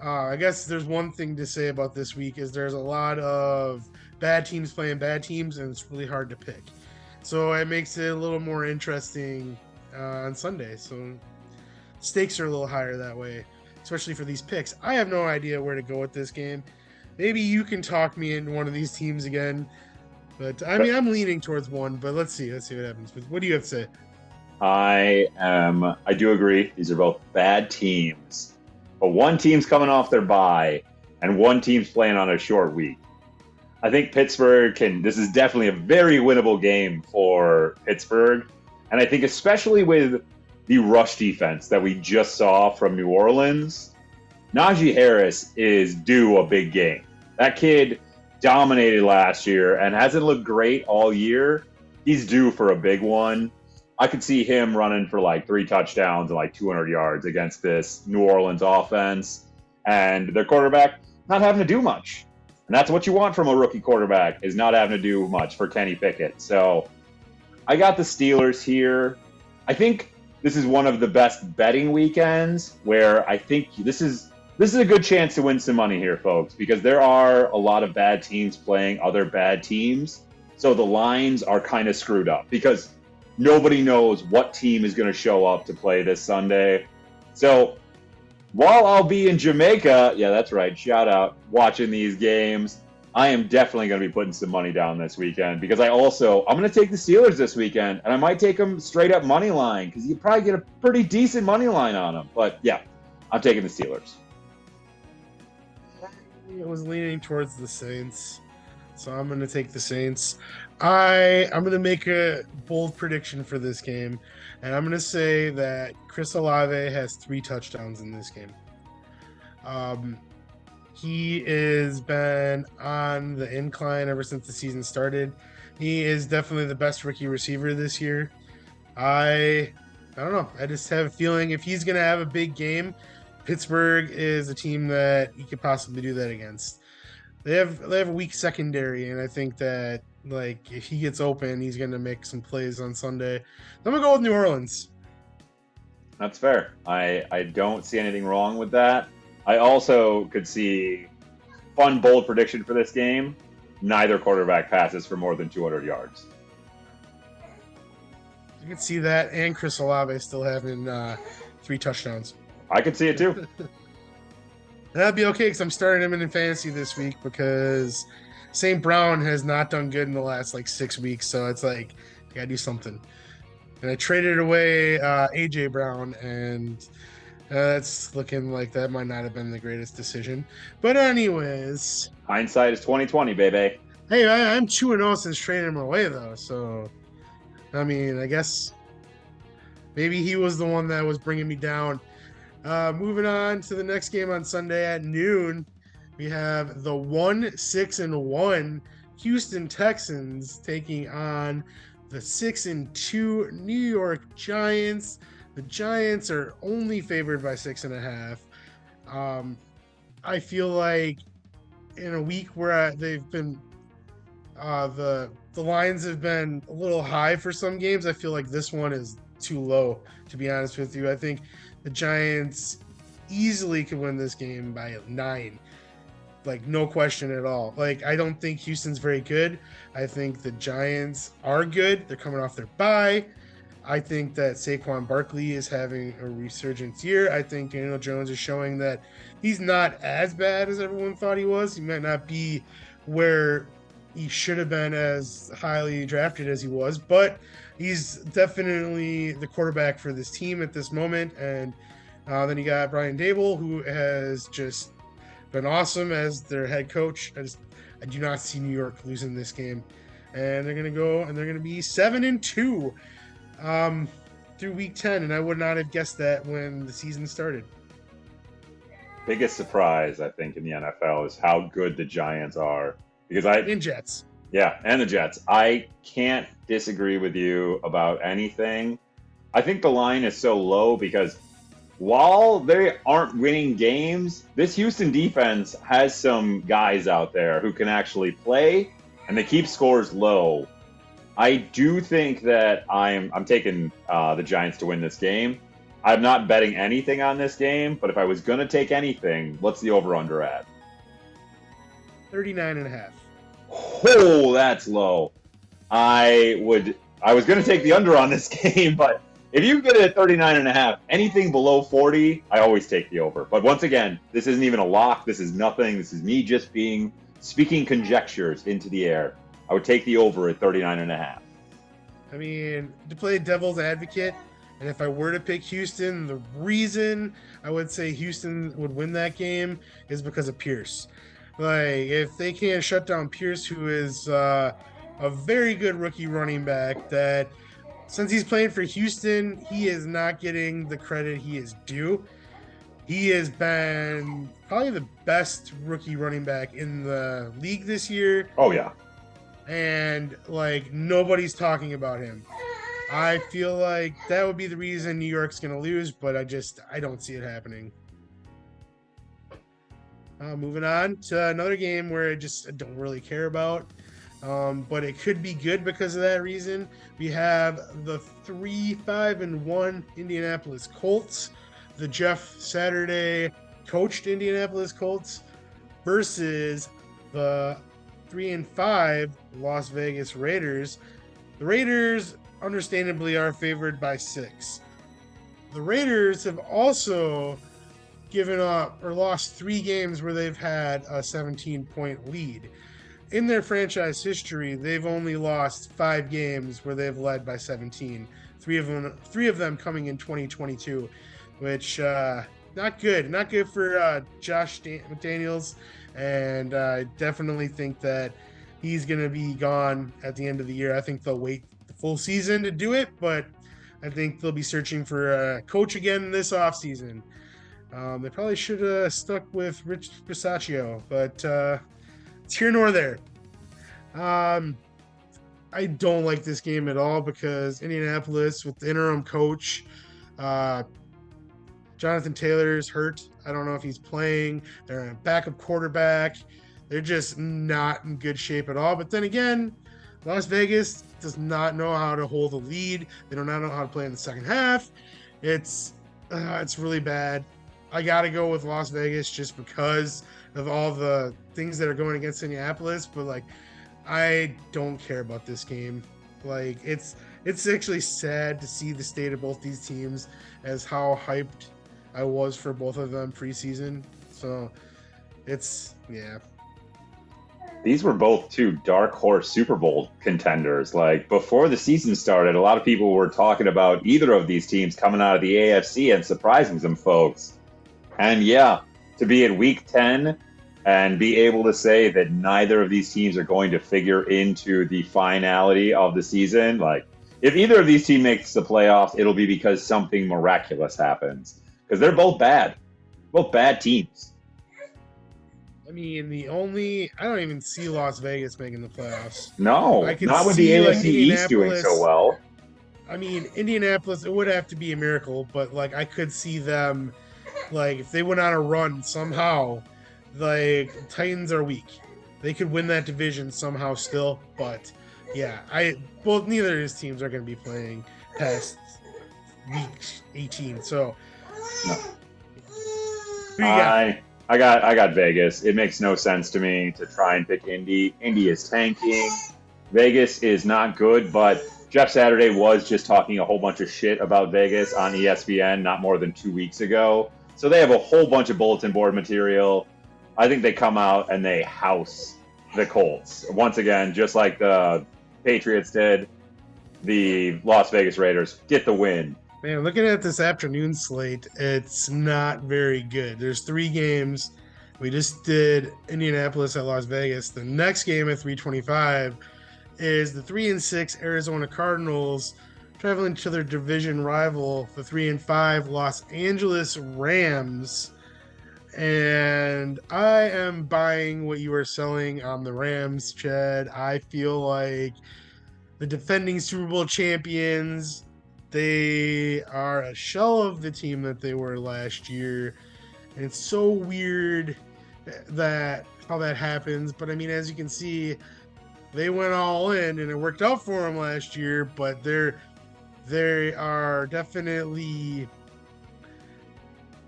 I guess there's one thing to say about this week is there's a lot of bad teams playing bad teams, and it's really hard to pick. So it makes it a little more interesting on Sunday. So stakes are a little higher that way, especially for these picks. I have no idea where to go with this game. Maybe you can talk me into one of these teams again. But I mean, I'm leaning towards one, but let's see what happens. But what do you have to say? I do agree. These are both bad teams. But one team's coming off their bye, and one team's playing on a short week. I think Pittsburgh this is definitely a very winnable game for Pittsburgh. And I think especially with the rush defense that we just saw from New Orleans, Najee Harris is due a big game. That kid dominated last year and hasn't looked great all year. He's due for a big one. I could see him running for like 3 touchdowns and like 200 yards against this New Orleans offense, and their quarterback not having to do much. And that's what you want from a rookie quarterback, is not having to do much for Kenny Pickett. So I got the Steelers here. I think this is one of the best betting weekends where I think this is a good chance to win some money here, folks, because there are a lot of bad teams playing other bad teams. So the lines are kind of screwed up because nobody knows what team is going to show up to play this Sunday. So while I'll be in Jamaica, yeah, that's right, shout out, watching these games, I am definitely going to be putting some money down this weekend because I'm going to take the Steelers this weekend, and I might take them straight up money line because you probably get a pretty decent money line on them. But yeah, I'm taking the Steelers. I was leaning towards the Saints, so I'm going to take the Saints. I'm going to make a bold prediction for this game, and I'm going to say that Chris Olave has 3 touchdowns in this game. He has been on the incline ever since the season started. He is definitely the best rookie receiver this year. I don't know. I just have a feeling if he's going to have a big game, Pittsburgh is a team that he could possibly do that against. They have a weak secondary, and I think that like if he gets open, he's going to make some plays on Sunday. I'm going to go with New Orleans. That's fair. I don't see anything wrong with that. I also could see fun, bold prediction for this game. Neither quarterback passes for more than 200 yards. You can see that, and Chris Olave still having 3 touchdowns. I could see it too. That'd be okay because I'm starting him in fantasy this week because St. Brown has not done good in the last 6 weeks. So it's like, I got to do something. And I traded away A.J. Brown, and that's looking like that might not have been the greatest decision. But anyways. Hindsight is 20/20, baby. Hey, I'm 2-0 since trading him away, though. So, I mean, I guess maybe he was the one that was bringing me down. Moving on to the next game on Sunday at noon, we have the 1-6-1 Houston Texans taking on the 6-2 New York Giants. The Giants are only favored by 6.5. I feel like in a week where they've been the lines have been a little high for some games, I feel like this one is too low, to be honest with you. I think the Giants easily could win this game by 9. Like, no question at all. Like, I don't think Houston's very good. I think the Giants are good. They're coming off their bye. I think that Saquon Barkley is having a resurgence year. I think Daniel Jones is showing that he's not as bad as everyone thought he was. He might not be where he should have been as highly drafted as he was, but he's definitely the quarterback for this team at this moment. And then you got Brian Daboll, who has just been awesome as their head coach. I do not see New York losing this game, and they're gonna go and they're gonna be 7-2 through week 10, and I would not have guessed that when the season started. Biggest surprise, I think, in the NFL is how good the Giants are. Because and Jets. Yeah, and the Jets. I can't disagree with you about anything. I think the line is so low because while they aren't winning games, this Houston defense has some guys out there who can actually play, and they keep scores low. I do think that I'm taking the Giants to win this game. I'm not betting anything on this game, but if I was going to take anything, what's the over-under at? 39.5. Oh, that's low. I was going to take the under on this game, but if you get it at 39.5, anything below 40, I always take the over. But once again, this isn't even a lock. This is nothing. This is me just speaking conjectures into the air. I would take the over at 39.5. I mean, to play devil's advocate, and if I were to pick Houston, the reason I would say Houston would win that game is because of Pierce. Like, if they can't shut down Pierce, who is a very good rookie running back, that since he's playing for Houston, he is not getting the credit he is due. He has been probably the best rookie running back in the league this year. Oh, yeah. And, like, nobody's talking about him. I feel like that would be the reason New York's going to lose, but I don't see it happening. Moving on to another game where I don't really care about, but it could be good because of that reason. We have the 3-5-1 Indianapolis Colts, the Jeff Saturday coached Indianapolis Colts, versus the 3-5 Las Vegas Raiders. The Raiders, understandably, are favored by 6. The Raiders have also given up or lost 3 games where they've had a 17-point lead. In their franchise history, they've only lost 5 games where they've led by 17. 3 of them coming in 2022, which not good. Not good for Josh McDaniels, and I definitely think that he's going to be gone at the end of the year. I think they'll wait the full season to do it, but I think they'll be searching for a coach again this offseason. They probably should have stuck with Rich Bisaccia, but it's here nor there. I don't like this game at all because Indianapolis, with the interim coach, Jonathan Taylor's hurt. I don't know if he's playing. They're a backup quarterback. They're just not in good shape at all. But then again, Las Vegas does not know how to hold a lead. They do not know how to play in the second half. It's really bad. I got to go with Las Vegas just because of all the things that are going against Indianapolis. But, like, I don't care about this game. Like, it's actually sad to see the state of both these teams as how hyped I was for both of them preseason. So yeah. These were both 2 dark horse Super Bowl contenders. Like, before the season started, a lot of people were talking about either of these teams coming out of the AFC and surprising some folks. And yeah, to be at week 10 and be able to say that neither of these teams are going to figure into the finality of the season, like, if either of these teams makes the playoffs, it'll be because something miraculous happens. Because they're both bad. Both bad teams. I mean, I don't even see Las Vegas making the playoffs. I No, could not with the see like AFC East doing so Indianapolis. well. I mean, Indianapolis, it would have to be a miracle, but like I could see them, like if they went on a run somehow, like Titans are weak. They could win that division somehow still, but yeah, neither of these teams are going to be playing past week 18. So No. who you got? I got Vegas. It makes no sense to me to try and pick Indy. Indy is tanking. Vegas is not good, but Jeff Saturday was just talking a whole bunch of shit about Vegas on ESPN not more than 2 weeks ago. So they have a whole bunch of bulletin board material. I think they come out and they house the Colts. Once again, just like the Patriots did, the Las Vegas Raiders get the win. Man, looking at this afternoon slate, it's not very good. There's 3 games. We just did Indianapolis at Las Vegas. The next game at 3:25 is the 3-6 Arizona Cardinals traveling to their division rival, the 3-5 Los Angeles Rams. And I am buying what you are selling on the Rams, Chad. I feel like the defending Super Bowl champions, they are a shell of the team that they were last year. And it's so weird that how that happens. But I mean, as you can see, they went all in and it worked out for them last year, but they are definitely,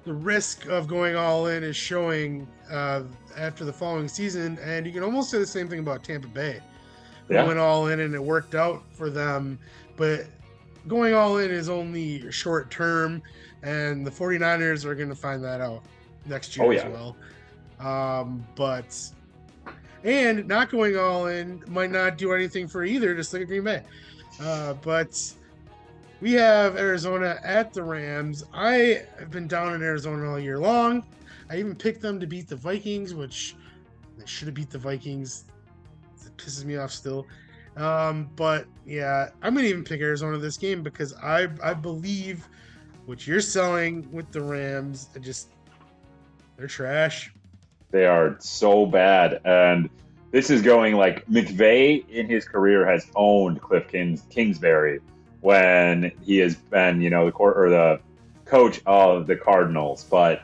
the risk of going all in is showing after the following season. And you can almost say the same thing about Tampa Bay. They went all in and it worked out for them, but going all in is only short term, and the 49ers are going to find that out next year as well. And not going all in might not do anything for either, just like Green Bay. But we have Arizona at the Rams. I have been down in Arizona all year long. I even picked them to beat the Vikings, which they should have beat the Vikings. It pisses me off still. But yeah, I'm going to even pick Arizona this game because I believe what you're selling with the Rams. They're trash. They are so bad. And this is going like McVay in his career has owned Cliff Kingsbury when he has been, the coach of the Cardinals. But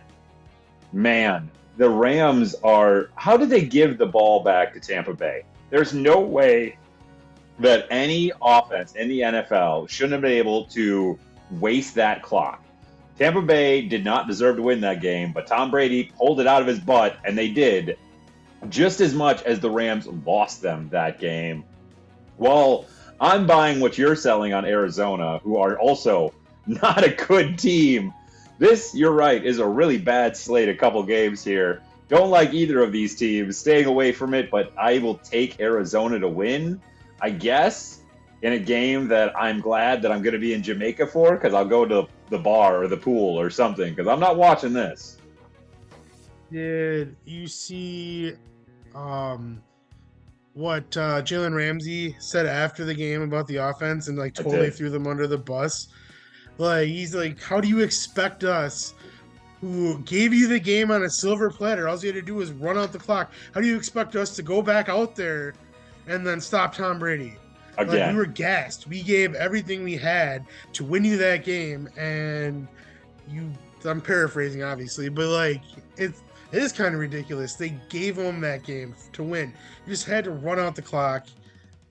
man, the Rams are, how did they give the ball back to Tampa Bay? There's no way that any offense in the NFL shouldn't have been able to waste that clock. Tampa Bay did not deserve to win that game, but Tom Brady pulled it out of his butt, and they did just as much as the Rams lost them that game. Well, I'm buying what you're selling on Arizona, who are also not a good team. This, you're right, is a really bad slate, a couple games here. Don't like either of these teams, staying away from it, but I will take Arizona to win, I guess, in a game that I'm glad that I'm going to be in Jamaica for, because I'll go to the bar or the pool or something, because I'm not watching this. Did you see what Jalen Ramsey said after the game about the offense and like totally threw them under the bus? Like, he's like, how do you expect us, who gave you the game on a silver platter, all you had to do was run out the clock, how do you expect us to go back out there and then stop Tom Brady? Again. Like, we were gassed. We gave everything we had to win you that game, and I'm paraphrasing obviously, but like it is kind of ridiculous. They gave them that game to win. You just had to run out the clock,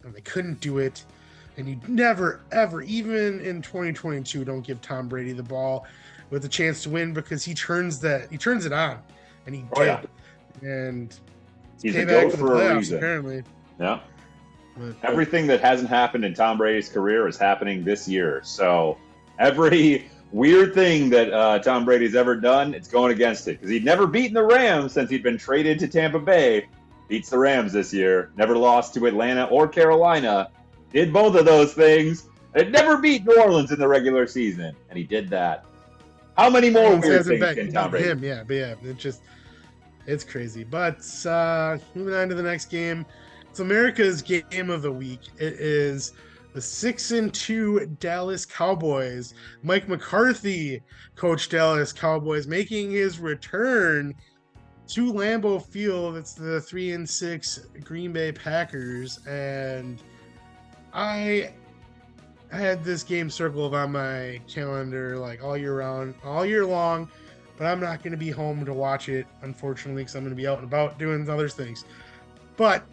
and they couldn't do it. And you never, ever, even in 2022, don't give Tom Brady the ball with a chance to win, because he turns it on, and he did. Yeah. And he's a GOAT for a reason. Apparently. Yeah. Everything that hasn't happened in Tom Brady's career is happening this year. So every weird thing that Tom Brady's ever done, it's going against it. Because he'd never beaten the Rams since he'd been traded to Tampa Bay. Beats the Rams this year. Never lost to Atlanta or Carolina. Did both of those things. It never beat New Orleans in the regular season. And he did that. How many more weird things can Tom Brady? It's crazy. But moving on to the next game. It's America's game of the week. It is the 6-2 Dallas Cowboys. Mike McCarthy coached Dallas Cowboys, making his return to Lambeau Field. It's the 3-6 Green Bay Packers, and I had this game circled on my calendar like all year long, but I'm not going to be home to watch it, unfortunately, because I'm going to be out and about doing other things. But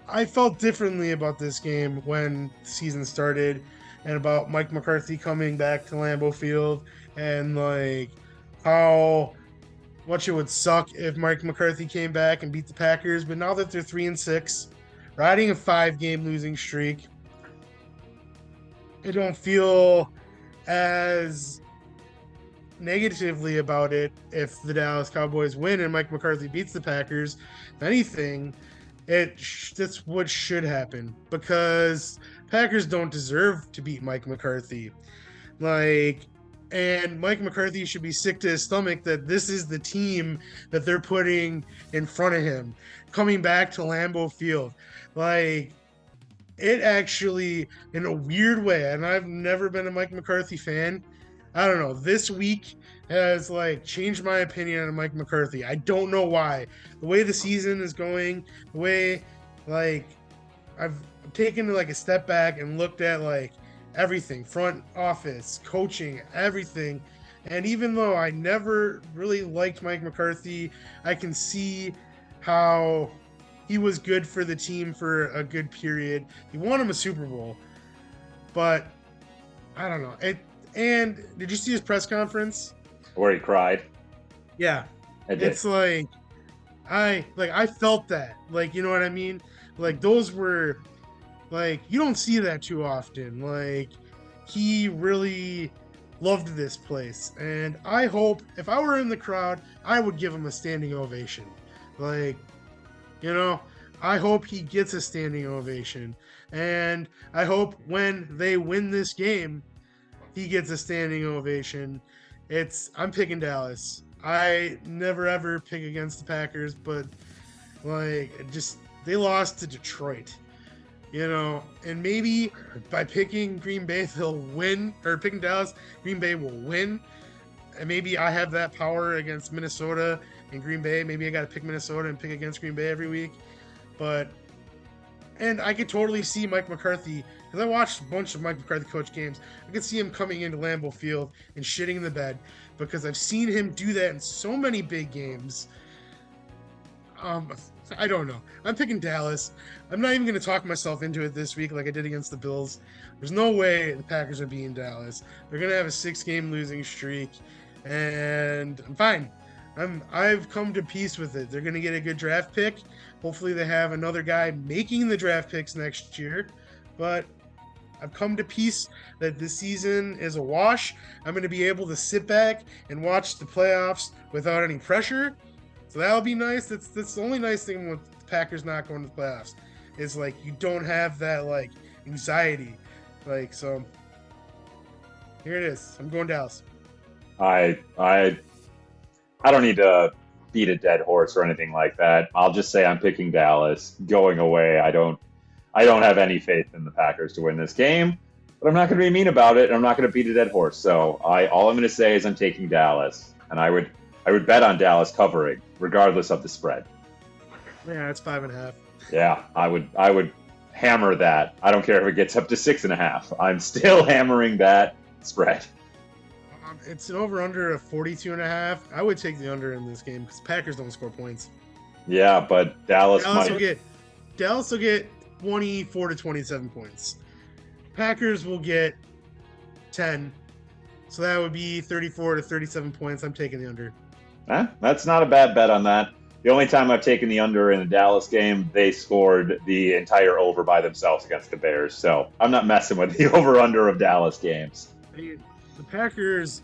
I felt differently about this game when the season started, and about Mike McCarthy coming back to Lambeau Field, and like how much it would suck if Mike McCarthy came back and beat the Packers. But now that they're 3-6, riding a 5-game losing streak, I don't feel as negatively about it if the Dallas Cowboys win and Mike McCarthy beats the Packers. If anything, that's what should happen, because Packers don't deserve to beat Mike McCarthy. And Mike McCarthy should be sick to his stomach that this is the team that they're putting in front of him, coming back to Lambeau Field. It actually, in a weird way, and I've never been a Mike McCarthy fan, I don't know, this week has changed my opinion on Mike McCarthy. I don't know why. The way the season is going, the way I've taken a step back and looked at everything, front office, coaching, everything. And even though I never really liked Mike McCarthy, I can see how he was good for the team for a good period. He won him a Super Bowl. But I don't know. And did you see his press conference? Where he cried? Yeah. I did. It's I felt that. You know what I mean? Those were you don't see that too often. He really loved this place. And I hope if I were in the crowd, I would give him a standing ovation. I hope he gets a standing ovation. And I hope when they win this game, he gets a standing ovation. I'm picking Dallas. I never ever pick against the Packers, but they lost to Detroit. And maybe by picking Green Bay, they'll win, or picking Dallas, Green Bay will win. And maybe I have that power against Minnesota and Green Bay. Maybe I got to pick Minnesota and pick against Green Bay every week. And I could totally see Mike McCarthy, because I watched a bunch of Mike McCarthy coach games. I could see him coming into Lambeau Field and shitting in the bed, because I've seen him do that in so many big games. I don't know. I'm picking Dallas. I'm not even going to talk myself into it this week like I did against the Bills. There's no way the Packers are beating Dallas. They're going to have a 6-game losing streak, and I'm fine. I've come to peace with it. They're going to get a good draft pick. Hopefully they have another guy making the draft picks next year. But I've come to peace that this season is a wash. I'm going to be able to sit back and watch the playoffs without any pressure. So that'll be nice. That's the only nice thing with the Packers not going to the playoffs, is you don't have that anxiety. So here it is. I'm going Dallas. I don't need to beat a dead horse or anything like that. I'll just say I'm picking Dallas. Going away, I don't have any faith in the Packers to win this game, but I'm not going to be mean about it. And I'm not going to beat a dead horse. So all I'm going to say is I'm taking Dallas, and I would bet on Dallas covering regardless of the spread. Yeah, it's 5.5. Yeah, I would hammer that. I don't care if it gets up to 6.5. I'm still hammering that spread. It's an over-under of 42.5. I would take the under in this game, because Packers don't score points. Yeah, but Dallas might. Dallas will get 24 to 27 points. Packers will get 10. So that would be 34 to 37 points. I'm taking the under. That's not a bad bet on that. The only time I've taken the under in a Dallas game, they scored the entire over by themselves against the Bears. So I'm not messing with the over-under of Dallas games. The Packers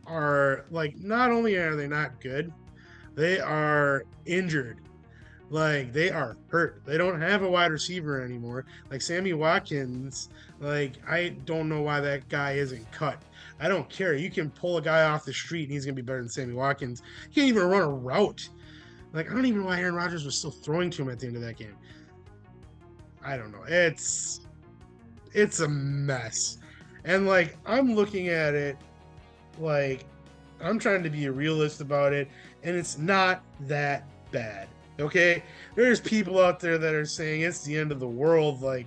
are not only are they not good, they are injured. They are hurt. They don't have a wide receiver anymore. Sammy Watkins, I don't know why that guy isn't cut. I don't care. You can pull a guy off the street and he's going to be better than Sammy Watkins. He can't even run a route. I don't even know why Aaron Rodgers was still throwing to him at the end of that game. I don't know. It's a mess. And I'm looking at it I'm trying to be a realist about it, and it's not that bad. Okay, there's people out there that are saying it's the end of the world. Like,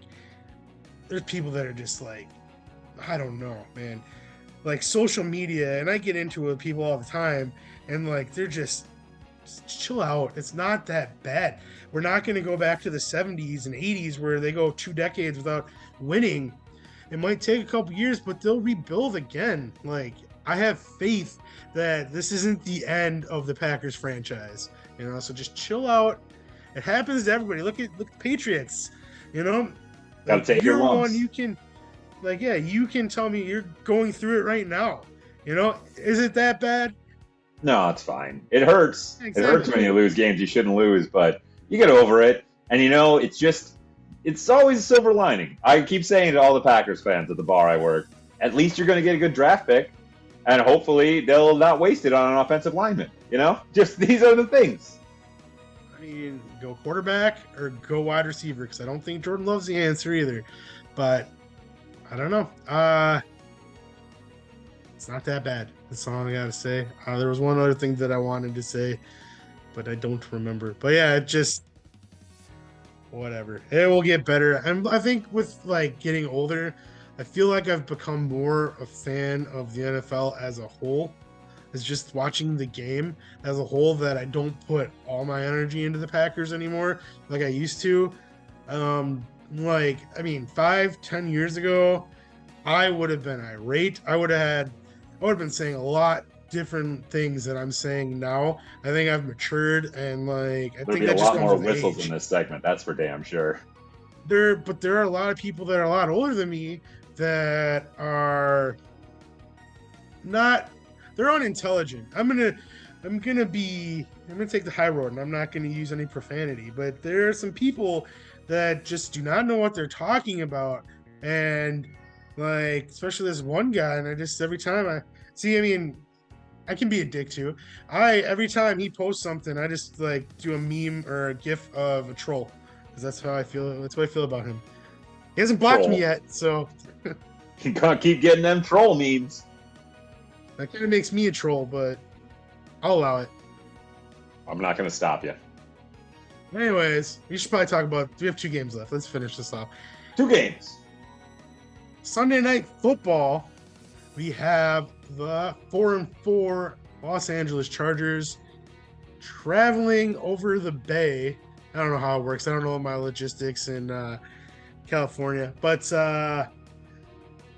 there's people that are just like, I don't know, man. Like social media, and I get into it with people all the time, and like they're just chill out. It's not that bad. We're not going to go back to the 70s and 80s where they go 2 decades without winning. It might take a couple years, but they'll rebuild again. Like, I have faith that this isn't the end of the Packers franchise. You know, so just chill out. It happens to everybody. Look at the Patriots. You know, Gotta like, take your you're lumps. one you can, like, yeah, you can tell me you're going through it right now. You know, is it that bad? No, it's fine. It hurts. Exactly. It hurts when you lose games you shouldn't lose, but you get over it. And you know, it's always a silver lining. I keep saying to all the Packers fans at the bar I work, at least you're going to get a good draft pick, and hopefully they'll not waste it on an offensive lineman. You know, just these are the things. I mean, go quarterback or go wide receiver, because I don't think Jordan Love's the answer either. But I don't know. It's not that bad. That's all I gotta say. There was one other thing that I wanted to say, but I don't remember. But yeah, it just whatever. It will get better. And I think with like getting older, I feel like I've become more a fan of the NFL as a whole. It's just watching the game as a whole that I don't put all my energy into the Packers anymore like I used to. Like, I mean, 5-10 years ago, I would have been irate. I would have been saying a lot different things that I'm saying now. I think I've matured, and like I There'll think be that a just lot comes more with whistles age. in this segment. That's for damn sure. But there are a lot of people that are a lot older than me that are not. They're unintelligent. I'm gonna take the high road, and I'm not gonna use any profanity. But there are some people that just do not know what they're talking about, and like especially this one guy. And I just every time I see, I mean, I can be a dick too. Every time he posts something, I just like do a meme or a gif of a troll, because that's how I feel. That's what I feel about him. He hasn't blocked me Troll. yet, so You can't keep getting them troll memes. that kind of makes me a troll, but I'll allow it. I'm not going to stop you. Anyways, we should probably talk about. We have 2 games left. Let's finish this off. 2 games. Sunday Night Football. We have the 4-4 Los Angeles Chargers traveling over the bay. I don't know how it works. I don't know my logistics in California, but San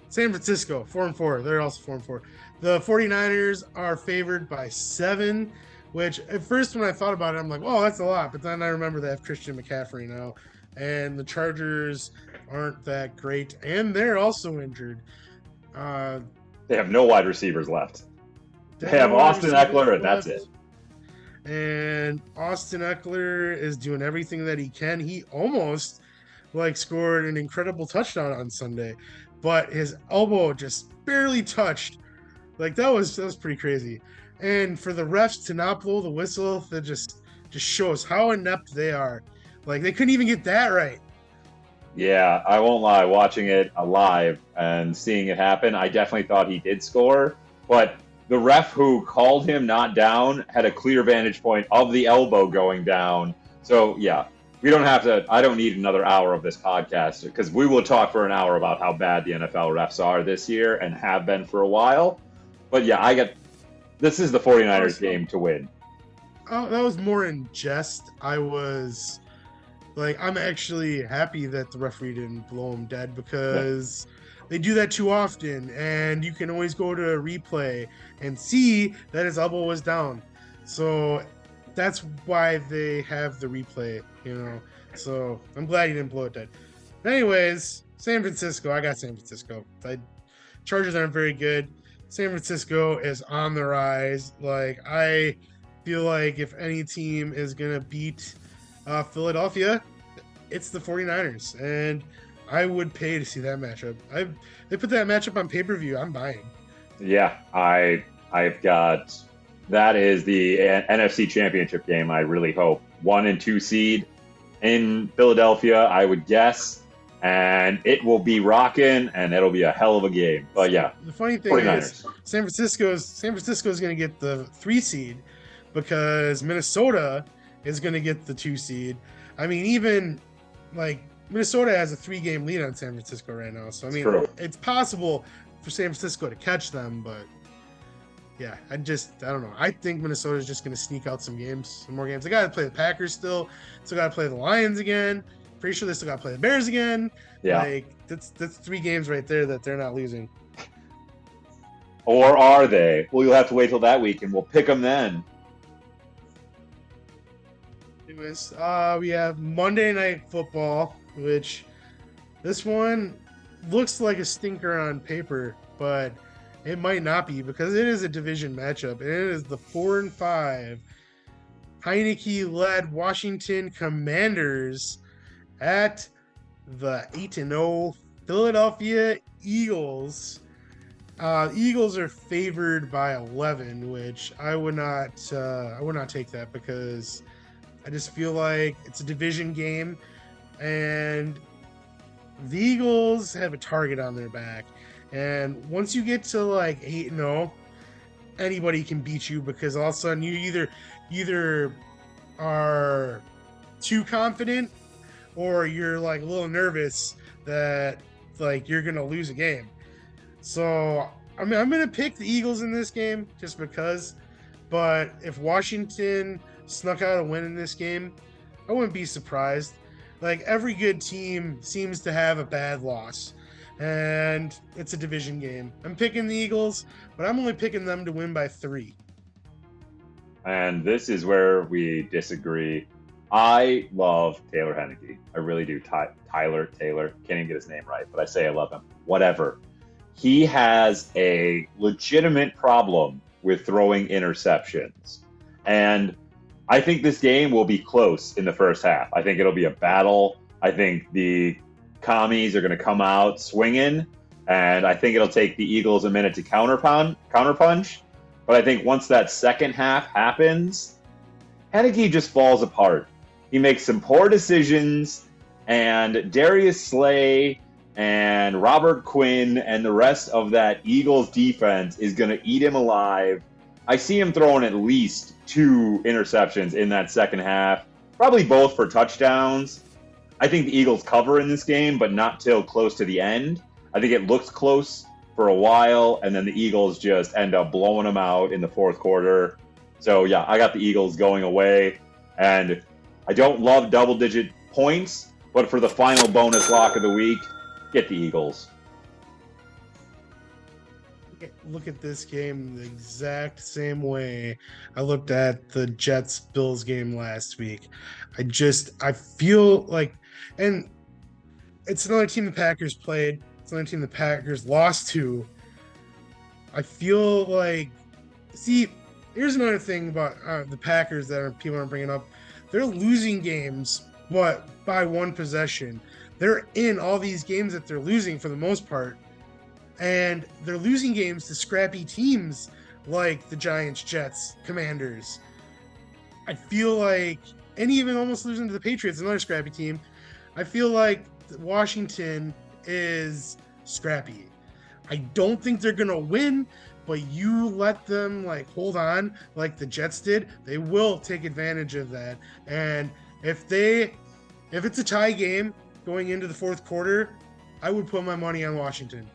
Francisco 4-4. They're also 4-4. The 49ers are favored by 7, which at first when I thought about it, I'm like, oh, that's a lot. But then I remember they have Christian McCaffrey now, and the Chargers aren't that great, and they're also injured. They have no wide receivers left. They have Austin Eckler, and that's it. And Austin Eckler is doing everything that he can. He almost like scored an incredible touchdown on Sunday, but his elbow just barely touched. Like that was pretty crazy. And for the refs to not blow the whistle, that just shows how inept they are. Like they couldn't even get that right. Yeah, I won't lie. Watching it live and seeing it happen, I definitely thought he did score. But the ref who called him not down had a clear vantage point of the elbow going down. So, yeah, we don't have to. I don't need another hour of this podcast because we will talk for an hour about how bad the NFL refs are this year and have been for a while. But, yeah, this is the 49ers game to win. Oh, that was more in jest. I'm actually happy that the referee didn't blow him dead because they do that too often, and you can always go to a replay and see that his elbow was down. So that's why they have the replay, you know. So I'm glad he didn't blow it dead. Anyways, San Francisco. I got San Francisco. Chargers aren't very good. San Francisco is on the rise. Like, I feel like if any team is going to beat Philadelphia, it's the 49ers. And I would pay to see that matchup. They put that matchup on pay-per-view. I'm buying. Yeah, I've got that is the NFC Championship game. I really hope 1 and 2 seed in Philadelphia, I would guess, and it will be rocking, and it'll be a hell of a game. But yeah, The funny thing 49ers. is, San Francisco's going to get the 3 seed because Minnesota is going to get the 2 seed. I mean, even like Minnesota has a 3-game lead on San Francisco right now, so I mean, it's possible for San Francisco to catch them, but yeah, I don't know. I think Minnesota's just going to sneak out some more games. They got to play the Packers still got to play the Lions again. Pretty sure they still got to play the Bears again. Yeah, like that's 3 games right there that they're not losing. Or are they? Well, you'll have to wait till that week, and we'll pick them then. Anyways, we have Monday Night Football, which this one looks like a stinker on paper, but it might not be because it is a division matchup. And it is the 4-5 Heineke-led Washington Commanders at the 8-0 Philadelphia Eagles. Eagles are favored by 11, which I would not take that because I just feel like it's a division game, and the Eagles have a target on their back. And once you get to like 8-0, anybody can beat you because all of a sudden you either are too confident or you're like a little nervous that like you're gonna lose a game. So I mean, I'm gonna pick the Eagles in this game just because. But if Washington snuck out a win in this game, I wouldn't be surprised. Like every good team seems to have a bad loss, and it's a division game. I'm picking the Eagles, but I'm only picking them to win by 3. And this is where we disagree. I love Taylor Heineke. I really do. Taylor. Can't even get his name right, but I say I love him. Whatever. He has a legitimate problem with throwing interceptions. And I think this game will be close in the first half. I think it'll be a battle. I think the commies are going to come out swinging, and I think it'll take the Eagles a minute to counterpunch. But I think once that second half happens, Heineke just falls apart. He makes some poor decisions, and Darius Slay and Robert Quinn and the rest of that Eagles defense is going to eat him alive. I see him throwing at least 2 interceptions in that second half, probably both for touchdowns. I think the Eagles cover in this game, but not till close to the end. I think it looks close for a while, and then the Eagles just end up blowing them out in the fourth quarter. So, yeah, I got the Eagles going away, and I don't love double-digit points, but for the final bonus lock of the week, get the Eagles. Look at this game the exact same way I looked at the Jets-Bills game last week. I feel like, and it's another team the Packers played. It's another team the Packers lost to. I feel like, see, here's another thing about the Packers that people aren't bringing up. They're losing games, by 1 possession. They're in all these games that they're losing for the most part. And they're losing games to scrappy teams like the Giants, Jets, Commanders. I feel like, and even almost losing to the Patriots, another scrappy team. I feel like Washington is scrappy. I don't think they're going to win, but you let them like hold on like the Jets did, they will take advantage of that. And if it's a tie game going into the fourth quarter, I would put my money on Washington.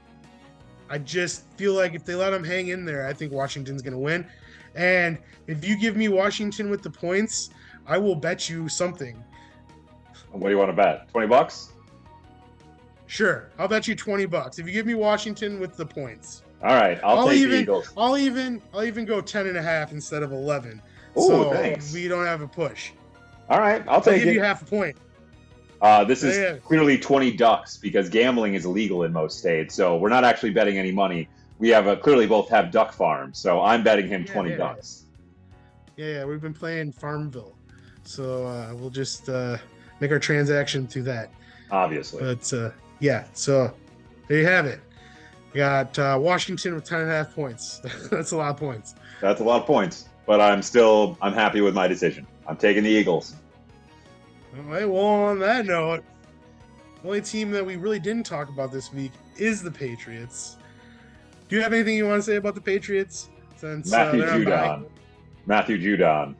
I just feel like if they let them hang in there, I think Washington's going to win. And if you give me Washington with the points, I will bet you something. What do you want to bet? $20? Sure. I'll bet you $20 if you give me Washington with the points. All right. I'll take the Eagles. I'll even go 10.5 instead of 11. Ooh, so thanks. We don't have a push. All right. I'll take it. I'll give you half a point. This is clearly 20 ducks because gambling is illegal in most states. So we're not actually betting any money. We have clearly both have duck farms. So I'm betting him 20 ducks. Yeah, we've been playing Farmville. So we'll just make our transaction through that. Obviously. But so there you have it. We got Washington with 10.5 points. That's a lot of points. That's a lot of points. But I'm happy with my decision. I'm taking the Eagles. All right, well, on that note, The only team that we really didn't talk about this week is the Patriots. Do you have anything you want to say about the Patriots? Since Matthew they're on bye? Matthew Judon,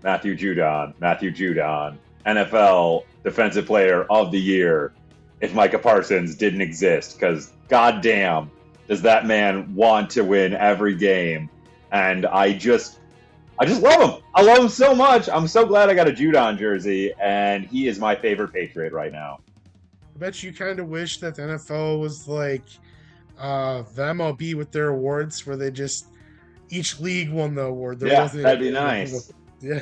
NFL Defensive Player of the Year. If Micah Parsons didn't exist, because goddamn, does that man want to win every game? And I just love him. I love him so much. I'm so glad I got a Judon jersey, and he is my favorite Patriot right now. I bet you kind of wish that the NFL was like the MLB with their awards, where they just each league won the award. Yeah, that'd be nice. Yeah,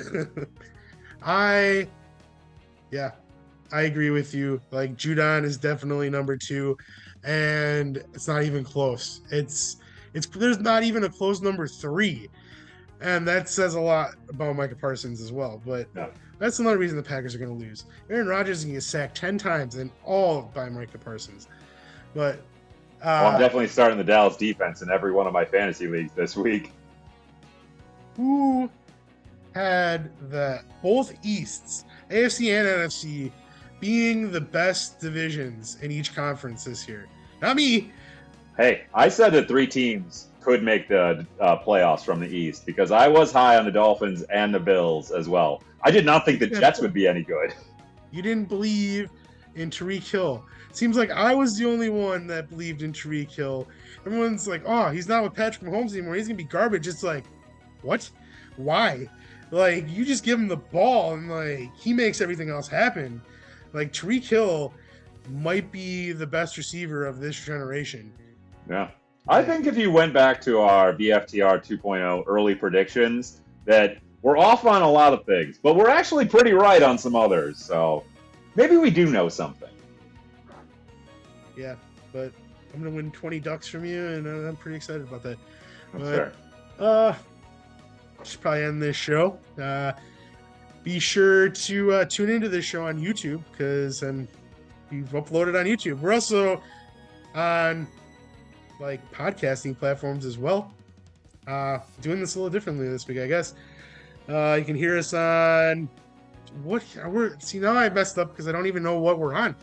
I agree with you. Like Judon is definitely number 2, and it's not even close. It's there's not even a close number 3, and that says a lot about Micah Parsons as well. But that's another reason the Packers are going to lose. Aaron Rodgers is going to get sacked 10 times, and all by Micah Parsons. But I'm definitely starting the Dallas defense in every one of my fantasy leagues this week. Who had both Easts, AFC and NFC, being the best divisions in each conference this year? Not me. Hey, I said that 3 teams could make the playoffs from the East because I was high on the Dolphins and the Bills as well. I did not think the Jets would be any good. You didn't believe in Tyreek Hill. Seems like I was the only one that believed in Tyreek Hill. Everyone's like, oh, he's not with Patrick Mahomes anymore. He's going to be garbage. It's like, what? Why? Like, you just give him the ball and, like, he makes everything else happen. Like, Tyreek Hill might be the best receiver of this generation. Yeah. I think if you went back to our BFTR 2.0 early predictions, that we're off on a lot of things, but we're actually pretty right on some others. So maybe we do know something. Yeah, but I'm going to win 20 ducks from you, and I'm pretty excited about that. That's fair. Should probably end this show. Be sure to tune into this show on YouTube, because we've uploaded on YouTube. We're also on like podcasting platforms as well. Doing this a little differently this week, I guess. You can hear us on now I messed up because I don't even know what we're on.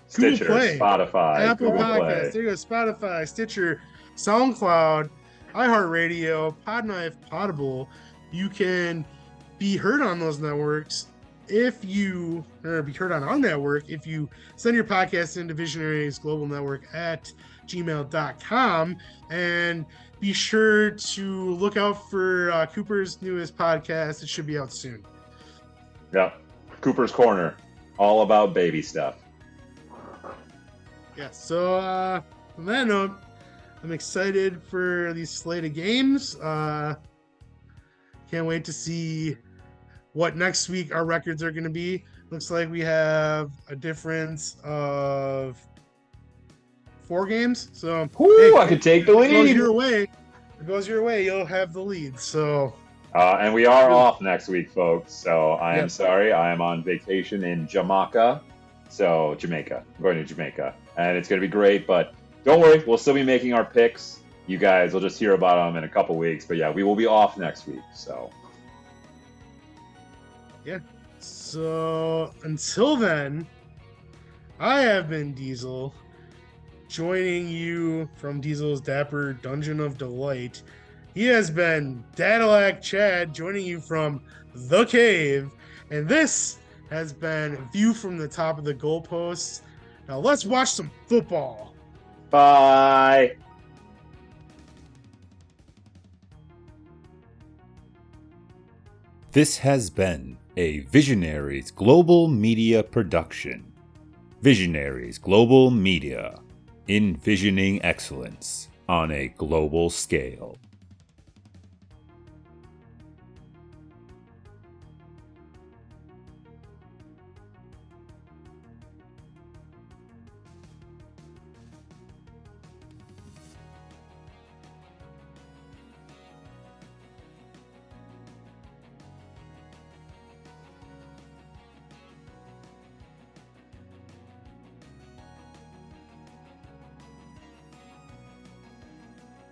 Stitcher, Google Play, Spotify, Apple Google Podcasts, Play. there you go, Spotify, Stitcher, SoundCloud, iHeartRadio, Podknife, Potable. You can be heard on those networks be heard on our network if you send your podcast into Visionaries Global Network at gmail.com, and be sure to look out for Cooper's newest podcast. It should be out soon. Yeah, Cooper's Corner, all about baby stuff. Yeah, so on that note, I'm excited for these slate of games. Can't wait to see what next week our records are going to be. Looks like we have a difference of 4 games. So I could take the lead. It goes your way, you'll have the lead. So and we are off next week, folks. So I am sorry. I am on vacation in Jamaica. So Jamaica. I'm going to Jamaica. And it's going to be great. But don't worry. We'll still be making our picks. You guys will just hear about them in a couple weeks. But yeah, we will be off next week. So. Yeah. So until then, I have been Diesel, joining you from Diesel's Dapper Dungeon of Delight. He has been Dadilac Chad, joining you from The Cave. And this has been View from the Top of the Goalposts. Now let's watch some football. Bye. This has been a Visionaries Global Media production. Visionaries Global Media, envisioning excellence on a global scale.